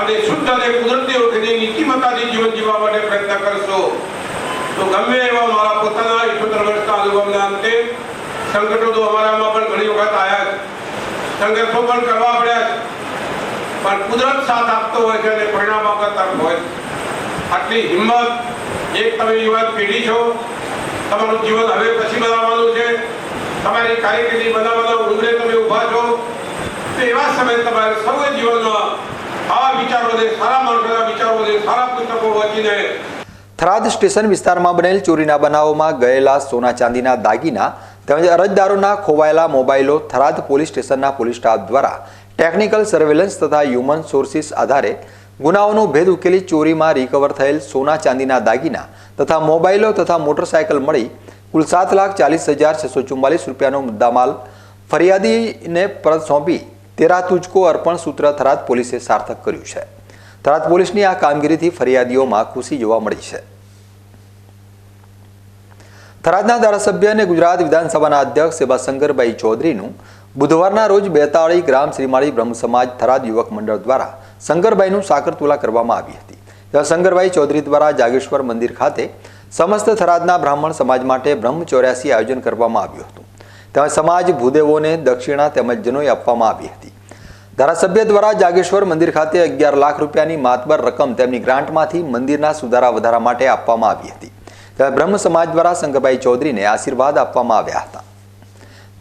અને શુદ્ધ અને કુદરતી ઓળખની નીતિમત્તાથી જીવન જીવવા માટે પ્રયત્ન કરશો તો ગમે એવા મારા પોતાના 78 વર્ષના અનુભવના અંતે સંકટો તો અમારામાં પણ ઘણી વખત આવ્યા છે, સંઘર્ષો પણ કરવા પડ્યા છે, પણ કુદરત સાથ આપતો હોય છે અને પરિણામ આપતા હોય છે. આટલી હિંમત, એક તમે યુવાન પેઢી છો, તમારું જીવન હવે પછી બનાવવાનું છે, તમારી કારકિર્દી બનાવવાના ઉંમરે તમે ઊભા છો, તો એવા સમયે તમારે સૌએ જીવનમાં આવા વિચારોને, સારા માણસોના વિચારોને, સારા પુસ્તકો વાંચીને. થરાદ સ્ટેશન વિસ્તારમાં બનેલ ચોરીના બનાવોમાં ગયેલા સોના ચાંદીના દાગીના તેમજ અરજદારોના ખોવાયેલા મોબાઈલો થરાદ પોલીસ સ્ટેશનના પોલીસ સ્ટાફ દ્વારા ટેકનિકલ સર્વેલન્સ તથા હ્યુમન સોર્સિસ આધારે ગુનાઓનો ભેદ ઉકેલી ચોરીમાં રિકવર થયેલ સોના ચાંદીના દાગીના તથા મોબાઈલો તથા મોટરસાયકલ મળી કુલ 7,40,644 રૂપિયાનો મુદ્દામાલ ફરિયાદીને પરત સોંપી 13 તુજકો અર્પણ સૂત્ર થરાદ પોલીસે સાર્થક કર્યું છે. થરાદ પોલીસની આ કામગીરીથી ફરિયાદીઓમાં ખુશી જોવા મળી છે. થરાદના ધારાસભ્ય અને ગુજરાત વિધાનસભાના અધ્યક્ષ એવા શંકરભાઈ ચૌધરીનું બુધવારના રોજ બેતાળી ગ્રામ શ્રીમાળી બ્રહ્મ સમાજ થરાદ યુવક મંડળ દ્વારા શંકરભાઈનું સાકરતુલા કરવામાં આવી હતી. ત્યાં શંકરભાઈ ચૌધરી દ્વારા જાગેશ્વર મંદિર ખાતે સમસ્ત થરાદના બ્રાહ્મણ સમાજ માટે બ્રહ્મ 84 આયોજન કરવામાં આવ્યું હતું. તેમજ સમાજ ભૂદેવોને દક્ષિણા તેમજ જનોઈ આપવામાં આવી હતી. ધારાસભ્ય દ્વારા જાગેશ્વર મંદિર ખાતે 11 લાખ રૂપિયાની માતબર રકમ તેમની ગ્રાન્ટમાંથી મંદિરના સુધારા વધારા માટે આપવામાં આવી હતી. તેમજ બ્રહ્મ સમાજ દ્વારા શંકરભાઈ ચૌધરીને આશીર્વાદ આપવામાં આવ્યા હતા.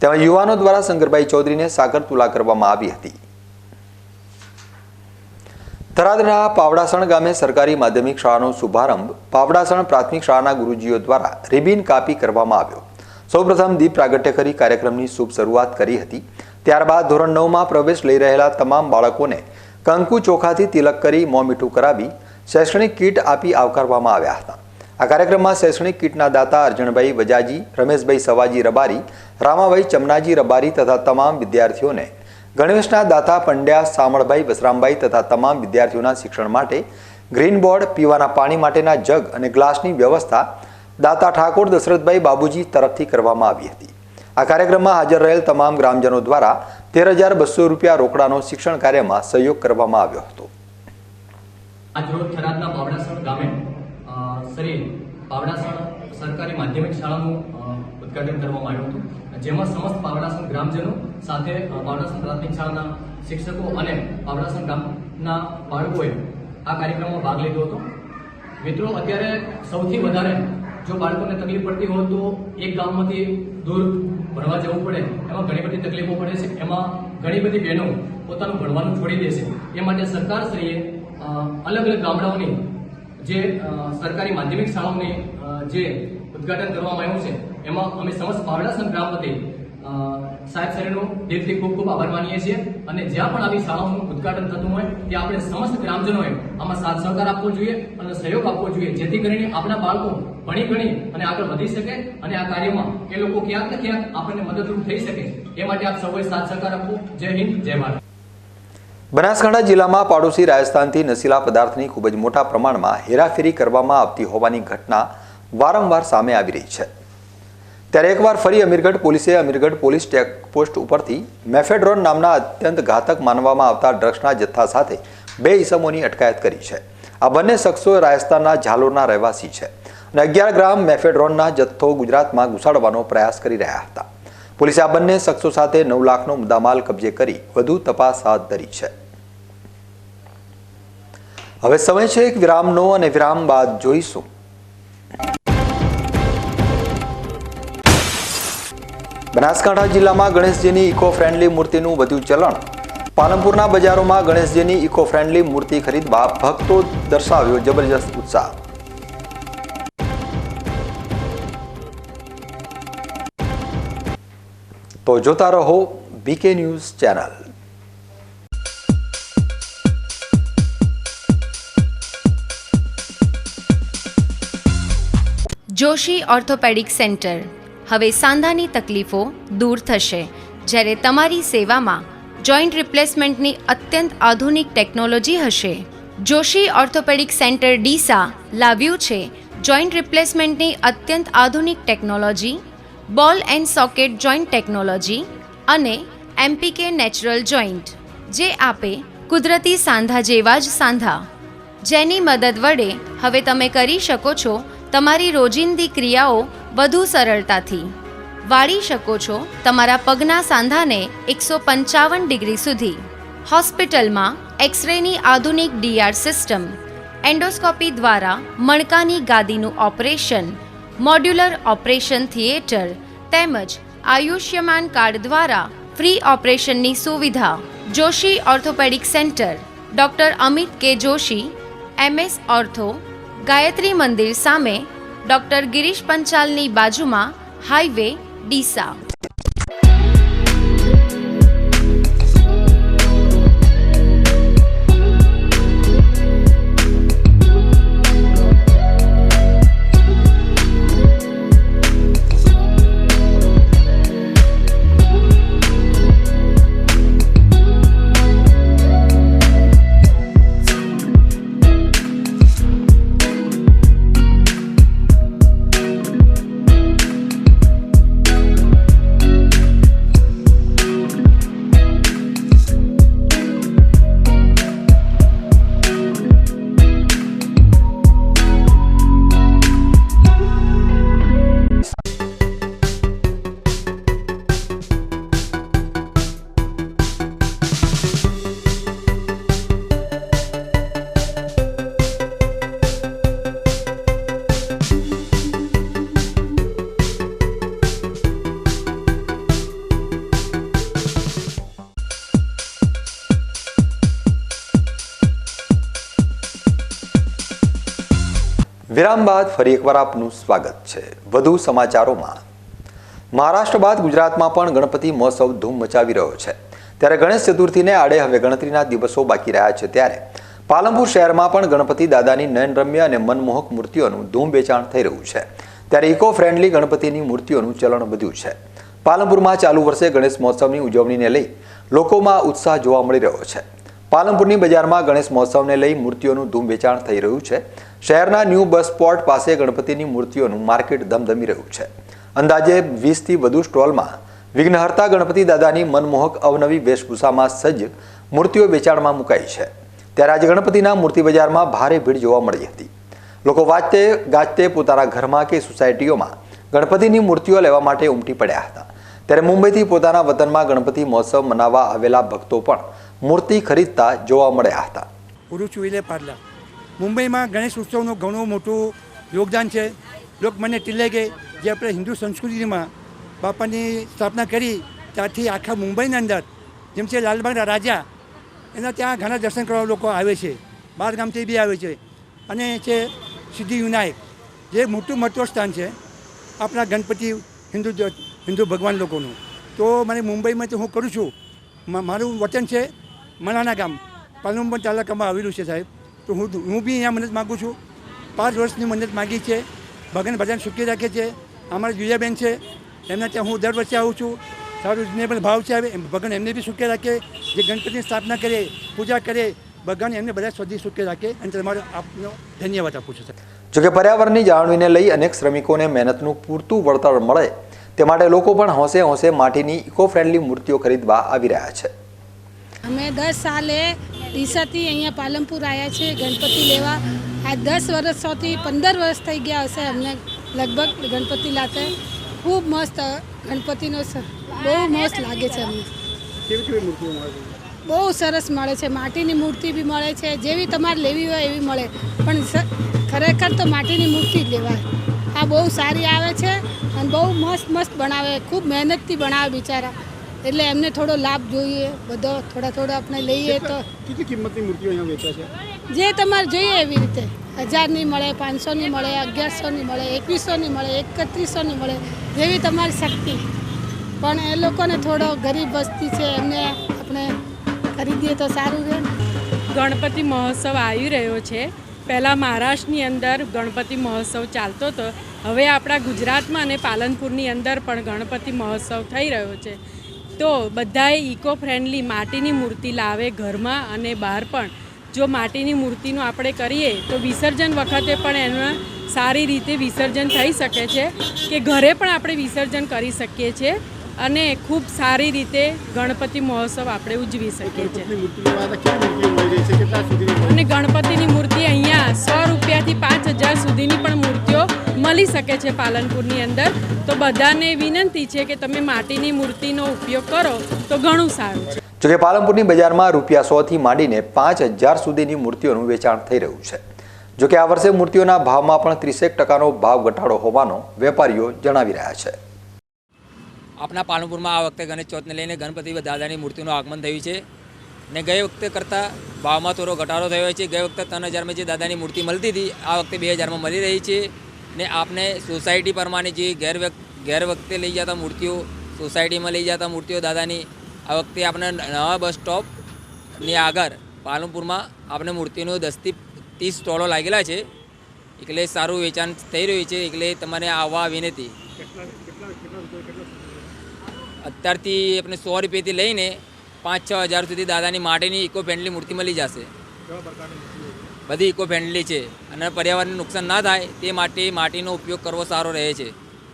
તેમજ યુવાનો દ્વારા શંકરભાઈ ચૌધરીને સાકરતુલા કરવામાં આવી હતી. થરાદના પાવડાસણ ગામે સરકારી માધ્યમિક શાળાનો શુભારંભ પાવડાસણ પ્રાથમિક શાળાના ગુરુજીઓ દ્વારા રિબિન કાપી કરવામાં આવ્યો. સૌપ્રથમ દીપ પ્રાગટ્ય કરી કાર્યક્રમની શુભ શરૂઆત કરી હતી. ત્યારબાદ ધોરણ 9માં પ્રવેશ લઈ રહેલા તમામ બાળકોને કંકુ ચોખાથી તિલક કરી મોં મીઠું કરાવી શૈક્ષણિક કીટ આપી આવકારવામાં આવ્યા હતા. આ કાર્યક્રમમાં શૈક્ષણિક કીટના દાતા અર્જણભાઈ વજાજી, રમેશભાઈ સવાજી રબારી, રામાભાઈ ચમનાજી રબારી તથા તમામ વિદ્યાર્થીઓને, ગણેશના દાતા પંડ્યા સામળભાઈ વસરામભાઈ તથા તમામ વિદ્યાર્થીઓના શિક્ષણ માટે ગ્રીન બોર્ડ, પીવાના પાણી માટેના જગ અને ગ્લાસની વ્યવસ્થા દાતા ઠાકોર દશરથભાઈ બાબુજી તરફથી કરવામાં આવી હતી. આ કાર્યક્રમમાં હાજર રહેલ તમામ ગ્રામજનો દ્વારા 13,200 રૂપિયા રોકડાનો શિક્ષણ કાર્યમાં સહયોગ કરવામાં આવ્યો હતો. આજરોજ થરાદના પાવડાસણ ગામે શ્રી પાવડાસણ સરકારી માધ્યમિક શાળાનું ઉદ્ઘાટન કરવામાં આવ્યું હતું, જેમાં સમસ્ત પાવડાસણ ગ્રામજનો સાથે પાવડાસણ પ્રાથમિક શાળાના શિક્ષકો અને પાવડાસણ ગામના બાળકોએ આ કાર્યક્રમમાં ભાગ લીધો હતો. મિત્રો, અત્યારે સૌથી વધારે જો બાળકોને તકલીફ પડતી હોય તો એક ગામમાંથી દૂર ભણવા જવું પડે, એમાં ઘણી બધી તકલીફો પડે છે. એમાં ઘણી બધી બહેનો પોતાનું ભણવાનું છોડી દે છે. એ માટે સરકારશ્રીએ અલગ અલગ ગામડાઓની જે સરકારી માધ્યમિક શાળાઓની જે ઉદ્ઘાટન કરવામાં આવ્યું છે, એમાં અમે સમસ્ત પાવડાસણ ગ્રામ વતી સાહેબ શ્રીનો દિલથી ખૂબ ખૂબ આભાર માનીએ છીએ. અને જ્યાં પણ આવી શાળાઓનું ઉદ્ઘાટન થતું હોય ત્યાં આપણે સમસ્ત ગ્રામજનોએ આમાં સાથ સહકાર આપવો જોઈએ અને સહયોગ આપવો જોઈએ, જેથી કરીને આપણા બાળકો ભણી ગણી અને આગળ વધી શકે અને આ કાર્યમાં એ લોકો ક્યાંક ને ક્યાંક આપણને મદદરૂપ થઈ શકે. એ માટે આપ સૌએ સાથ સહકાર આપવો. જય હિન્દ, જય ભારત. બનાસકાંઠા જિલ્લામાં પાડોશી રાજસ્થાનથી નશીલા પદાર્થની ખૂબ જ મોટા પ્રમાણમાં હેરાફેરી કરવામાં આવતી હોવાની ઘટના વારંવાર સામે આવી રહી છે. ત્યારે એકવાર ફરી અમીરગઢ પોલીસે અમીરગઢ પોલીસ ચેકપોસ્ટ ઉપરથી મેફેડ્રોન નામના અત્યંત ઘાતક માનવામાં આવતા ડ્રગ્સના જથ્થા સાથે 2 ઈસમોની અટકાયત કરી છે. આ બંને શખ્સો રાજસ્થાનના ઝાલોરના રહેવાસી છે અને 11 ગ્રામ મેફેડ્રોનના જથ્થો ગુજરાતમાં ઘુસાડવાનો પ્રયાસ કરી રહ્યા હતા. પોલીસે આ બંને શખ્સો સાથે 9 લાખનો મુદ્દામાલ કબજે કરી વધુ તપાસ હાથ ધરી છે. હવે સમય છે એક વિરામનો અને વિરામ બાદ જોઈશું બનાસકાંઠા જિલ્લામાં ગણેશજીની ઇકો ફ્રેન્ડલી મૂર્તિનું વધ્યું ચલણ. પાલનપુરના બજારોમાં ગણેશજીની ઇકો ફ્રેન્ડલી મૂર્તિ ખરીદવા ભક્તો દર્શાવ્યો જબરજસ્ત ઉત્સાહ. તો જોતા રહો BK news channel. Joshi orthopaedic centre. હવે સાંધાની તકલીફો દૂર થશે, જ્યારે તમારી સેવામાં જોઈન્ટ રિપ્લેસમેન્ટની અત્યંત આધુનિક ટેકનોલોજી હશે. જોશી ઓર્થોપેડિક સેન્ટર ડીસા લાવ્યું છે જોઈન્ટ રિપ્લેસમેન્ટની અત્યંત આધુનિક ટેકનોલોજી, બોલ એન્ડ સોકેટ જોઈન્ટ ટેકનોલોજી અને એમપીકે નેચરલ જોઈન્ટ, જે આપે કુદરતી સાંધા જેવા જ સાંધા, જેની મદદ વડે હવે તમે કરી શકો છો તમારી રોજિંદી ક્રિયાઓ વધુ સરળતાથી. વાળી શકો છો તમારા પગના સાંધાને 155 ડિગ્રી સુધી. હોસ્પિટલમાં એક્સરેની આધુનિક ડીઆર સિસ્ટમ, એન્ડોસ્કોપી દ્વારા મણકાની ગાદીનું ઓપરેશન, મોડ્યુલર ઓપરેશન થિયેટર તેમજ આયુષ્યમાન કાર્ડ દ્વારા ફ્રી ઓપરેશનની સુવિધા. Joshi orthopaedic centre, doctor Amit કે જોશી, MS ઓર્થો, ગાયત્રી મંદિર સામે, ડૉક્ટર ગિરીશ પંચાલની બાજુમાં, હાઈવે, ડીસા. વિરામ બાદ ફરી એકવાર આપનું સ્વાગત છે. વધુ સમાચારોમાં, મહારાષ્ટ્ર બાદ ગુજરાતમાં પણ ગણપતિ મહોત્સવ ધૂમ મચાવી રહ્યો છે. ત્યારે ગણેશ ચતુર્થીને આડે હવે ગણતરીના દિવસો બાકી રહ્યા છે. ત્યારે પાલનપુર શહેરમાં પણ ગણપતિ દાદાની નયનરમ્ય અને મનમોહક મૂર્તિઓનું ધૂમ વેચાણ થઈ રહ્યું છે. ત્યારે ઇકો ફ્રેન્ડલી ગણપતિની મૂર્તિઓનું ચલણ વધ્યું છે. પાલનપુરમાં ચાલુ વર્ષે ગણેશ મહોત્સવની ઉજવણીને લઈ લોકોમાં ઉત્સાહ જોવા મળી રહ્યો છે. પાલનપુરની બજારમાં ગણેશ મહોત્સવને લઈ મૂર્તિઓનું ધૂમ વેચાણ થઈ રહ્યું છે. શહેરના ન્યૂ બસ સ્પોટ પાસે ગણપતિની મૂર્તિઓનું માર્કેટ ધમધમી રહ્યું છે. અંદાજે 20થી વધુ સ્ટોલમાં વિઘ્નહર્તા ગણપતિ દાદાની મનમોહક અવનવી વેશભૂષામાં સજ્જ મૂર્તિઓ વેચાણમાં મુકાઈ છે. ત્યારે આજે ગણપતિના મૂર્તિ બજારમાં ભારે ભીડ જોવા મળી હતી. લોકો વાજતે ગાજતે પોતાના ઘરમાં કે સોસાયટીઓમાં ગણપતિની મૂર્તિઓ લેવા માટે ઉમટી પડ્યા હતા. ત્યારે મુંબઈથી પોતાના વતનમાં ગણપતિ મહોત્સવ મનાવવા આવેલા ભક્તો પણ મૂર્તિ ખરીદતા જોવા મળ્યા હતા. પુરુષ વિલે પાર્લા મુંબઈમાં ગણેશ ઉત્સવનું ઘણું મોટું યોગદાન છે. લોકમાન્ય તિલકે જે આપણે હિન્દુ સંસ્કૃતિમાં બાપાની સ્થાપના કરી ત્યાંથી આખા મુંબઈની અંદર જેમ છે લાલબાગના રાજા એના ત્યાં ઘણા દર્શન કરવા લોકો આવે છે, બહાર ગામથી બી આવે છે. અને છે સિદ્ધિ વિનાયક જે મોટું મહત્વ સ્થાન છે આપણા ગણપતિ હિન્દુ ભગવાન લોકોનું. તો મને મુંબઈમાં તો હું કરું છું, મારું વતન છે મલાના ગામ, પાલનપુર તાલુકામાં આવેલું છે સાહેબ. તો હું બી અહીંયા મદદ માગું છું. 5 વર્ષની મદદ માગી છે. ભગવાન બધાને સુખી રાખે છે. અમારા જુયાબેન છે એમના ત્યાં હું દર વર્ષે આવું છું. સારું રિઝનેબલ ભાવ છે. ભગવાન એમને બી સુખી રાખે, જે ગણપતિની સ્થાપના કરે, પૂજા કરે, ભગવાન એમને બધા સ્વધી સુખી રાખે. અને તમારો આપનો ધન્યવાદ આપું છું. જોકે પર્યાવરણની જાળવણીને લઈ અનેક શ્રમિકોને મહેનતનું પૂરતું વળતર મળે તે માટે લોકો પણ હોંશે હોંશે માટીની ઇકો ફ્રેન્ડલી મૂર્તિઓ ખરીદવા આવી રહ્યા છે. અમે 10 સાલે ડીસાથી અહીંયા પાલનપુર આવ્યા છે ગણપતિ લેવા. આ 10 વર્ષોથી 15 વર્ષ થઈ ગયા હશે અમને લગભગ ગણપતિ લાતે. ખૂબ મસ્ત ગણપતિનો બહુ મસ્ત લાગે છે અમને. કેવી કેવી મૂર્તિઓ મળે છે? બહુ સરસ મળે છે. માટીની મૂર્તિ બી મળે છે, જેવી તમારે લેવી હોય એવી મળે, પણ ખરેખર તો માટીની મૂર્તિ જ લેવાય. આ બહુ સારી આવે છે અને બહુ મસ્ત મસ્ત બનાવે, ખૂબ મહેનતથી બનાવે બિચારા. એટલે એમને થોડો લાભ જોઈએ, બધો થોડા આપણે લઈએ તો. કેટલી કિંમતની મૂર્તિઓ અહીંયા વેચાય છે? જે તમારે જોઈએ એવી રીતે. 1000ની મળે, 500ની મળે, 1100ની મળે, 2100ની મળે, 3100ની મળે, જેવી તમારી શક્તિ. પણ એ લોકોને થોડો ગરીબ વસ્તી છે એમને આપણે ખરીદીએ તો સારું રહે. ગણપતિ મહોત્સવ આવી રહ્યો છે. પહેલાં મહારાષ્ટ્રની અંદર ગણપતિ મહોત્સવ ચાલતો હતો. હવે આપણા ગુજરાતમાં અને પાલનપુરની અંદર પણ ગણપતિ મહોત્સવ થઈ રહ્યો છે. તો બધાએ ઇકો ફ્રેન્ડલી માટીની મૂર્તિ લાવે ઘરમાં અને બહાર પણ. જો માટીની મૂર્તિનું આપણે કરીએ તો વિસર્જન વખતે પણ એનું સારી રીતે વિસર્જન થઈ શકે છે, કે ઘરે પણ આપણે વિસર્જન કરી શકીએ છીએ અને ખૂબ સારી રીતે ગણપતિ મહોત્સવ આપણે ઉજવી શકીએ છીએ. અને ગણપતિની મૂર્તિ અહીંયા 100 રૂપિયાથી 5000 સુધીની પણ મૂર્તિઓ મળી શકે છે પાલનપુરની અંદર. તો બધાને વિનંતી છે કે તમે માટીની મૂર્તિનો ઉપયોગ કરો તો ઘણું સારું છે. જોકે પાલનપુરની બજારમાં ₹100 થી માંડીને 5000 સુધીની મૂર્તિઓનું વેચાણ થઈ રહ્યું છે. જોકે આ વર્ષે મૂર્તિઓના ભાવમાં પણ 30% ભાવ ઘટાડો હોવાનો વેપારીઓ જણાવી રહ્યા છે. આપણા પાલનપુરમાં આ વખતે ગણેશ ચોથને લઈને ગણપતિ દાદાની મૂર્તિનું આગમન થયું છે ને ગઈ વખતે કરતાં ભાવમાં થોડો ઘટાડો થયો છે. ગઈ વખતે 3000માં જે દાદાની મૂર્તિ મળતી હતી આ વખતે 2000માં મળી રહી છે. ને આપને સોસાયટી પ્રમાણે જે ગેર વખતે લઈ જતા મૂર્તિઓ, સોસાયટીમાં લઈ જતા મૂર્તિઓ દાદાની, આ વખતે આપણે નવા બસ સ્ટોપની આગળ પાલનપુરમાં આપણે મૂર્તિનું 10 થી 30 સ્ટોલો લાગેલા છે. એટલે સારું વેચાણ થઈ રહ્યું છે. એટલે તમારે આવવા વિનંતી. અત્યારથી આપણે 100 રૂપિયાથી લઈને 5-6 હજાર સુધી દાદાની માટીની ઇકો ફ્રેન્ડલી મૂર્તિ મળી જશે. બધી ઇકો ફ્રેન્ડલી છે અને પર્યાવરણને નુકસાન ના થાય તે માટે માટીનો ઉપયોગ કરવો સારો રહે છે.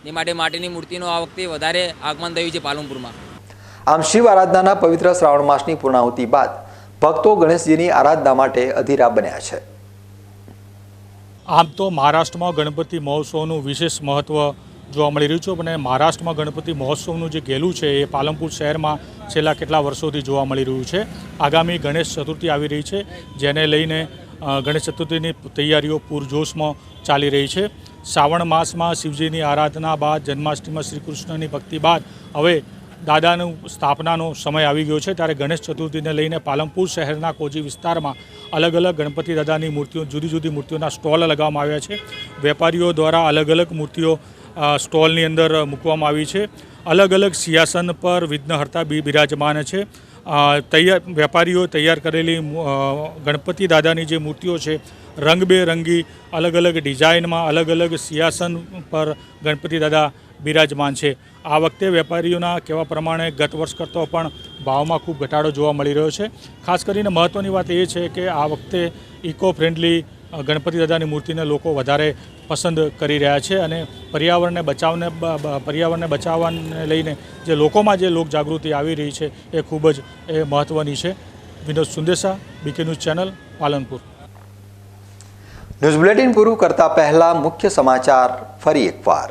એ માટે માટીની મૂર્તિનું આ વખતે વધારે આગમન થયું છે પાલનપુરમાં. આમ શિવ આરાધનાના પવિત્ર શ્રાવણ માસની પૂર્ણાહુતિ બાદ ભક્તો ગણેશજીની આરાધના માટે અધીરા બન્યા છે. આમ તો મહારાષ્ટ્રમાં ગણપતિ મહોત્સવનું વિશેષ મહત્ત્વ જોવા મળી રહ્યું છે. અને મહારાષ્ટ્રમાં ગણપતિ મહોત્સવનું જે ગેલું છે એ પાલનપુર શહેરમાં છેલ્લા કેટલા વર્ષોથી જોવા મળી રહ્યું છે. આગામી ગણેશ ચતુર્થી આવી રહી છે, જેને લઈને ગણેશ ચતુર્થીની તૈયારીઓ પૂરજોશમાં ચાલી રહી છે. શ્રાવણ માસમાં શિવજીની આરાધના બાદ જન્માષ્ટમીમાં શ્રી કૃષ્ણની ભક્તિ બાદ હવે દાદાનું સ્થાપનાનો સમય આવી ગયો છે. ત્યારે ગણેશ ચતુર્થીને લઈને પાલનપુર શહેરના કોજી વિસ્તારમાં અલગ અલગ ગણપતિ દાદાની મૂર્તિઓ, જુદી જુદી મૂર્તિઓના સ્ટોલ લગાવવામાં આવ્યા છે. વેપારીઓ દ્વારા અલગ અલગ મૂર્તિઓ સ્ટોલની અંદર મૂકવામાં આવી છે. અલગ અલગ સિંહાસન પર વિઘ્નહર્તા બિરાજમાન છે. વેપારીઓ તૈયાર કરેલી ગણપતિ દાદાની જે મૂર્તિઓ છે રંગબેરંગી અલગ અલગ ડિઝાઇનમાં અલગ અલગ સિંહાસન પર ગણપતિ દાદા બિરાજમાન છે. આ વખતે વેપારીઓના કહેવા પ્રમાણે ગત વર્ષ કરતાં પણ ભાવમાં ખૂબ ઘટાડો જોવા મળી રહ્યો છે. ખાસ કરીને મહત્ત્વની વાત એ છે કે આ વખતે ઇકો ફ્રેન્ડલી ગણપતિ દાદાની મૂર્તિને લોકો વધારે પસંદ કરી રહ્યા છે અને પર્યાવરણને બચાવવાને લઈને જે લોકોમાં જે લોક જાગૃતિ આવી રહી છે એ ખૂબ જ મહત્ત્વની છે. Vinod Sundesha, BK news channel, Palanpur. News bulletin પૂરું કરતા પહેલા મુખ્ય સમાચાર ફરી એકવાર.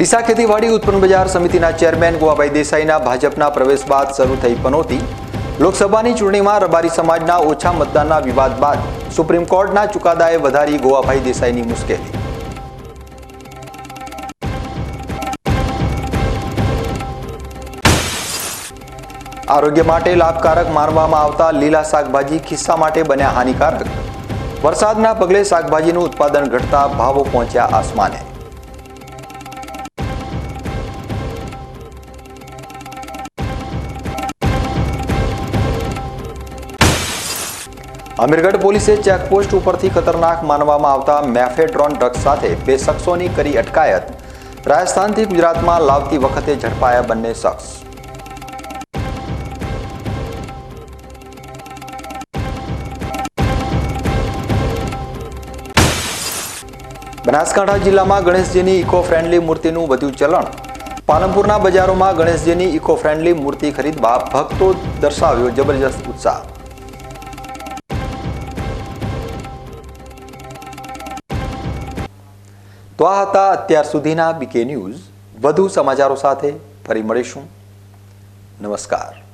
ડીસા ખેતીવાડી ઉત્પન્ન બજાર સમિતિના ચેરમેન ગોવાભાઈ દેસાઈના ભાજપના પ્રવેશ બાદ શરૂ થઈ પનોતી. લોકસભાની ચૂંટણીમાં રબારી સમાજના ઓછા મતદાનના વિવાદ બાદ સુપ્રીમ કોર્ટના ચુકાદાએ વધારી ગોવાભાઈ દેસાઈની મુશ્કેલી. આરોગ્ય માટે લાભકારક માનવામાં આવતા લીલા શાકભાજી ખિસ્સા માટે બન્યા હાનિકારક. વરસાદના પગલે શાકભાજીનું ઉત્પાદન ઘટતા ભાવો પહોંચ્યા આસમાને. અમીરગઢ પોલીસે ચેકપોસ્ટ ઉપરથી ખતરનાક માનવામાં આવતા મેફેડ્રોન ડ્રગ્સ સાથે 2 શખ્સોની કરી અટકાયત. રાજસ્થાનથી ગુજરાતમાં લાવતી વખતે ઝડપાયા બંને શખ્સ. બનાસકાંઠા જિલ્લામાં ગણેશજીની ઇકો ફ્રેન્ડલી મૂર્તિનું વધ્યું ચલણ. પાલનપુરના બજારોમાં ગણેશજીની ઇકો ફ્રેન્ડલી મૂર્તિ ખરીદવા ભક્તો દર્શાવ્યો જબરજસ્ત ઉત્સાહ. તો આ હતા અત્યાર સુધીના બીકે ન્યૂઝ. વધુ સમાચારો સાથે ફરી મળીશું. નમસ્કાર.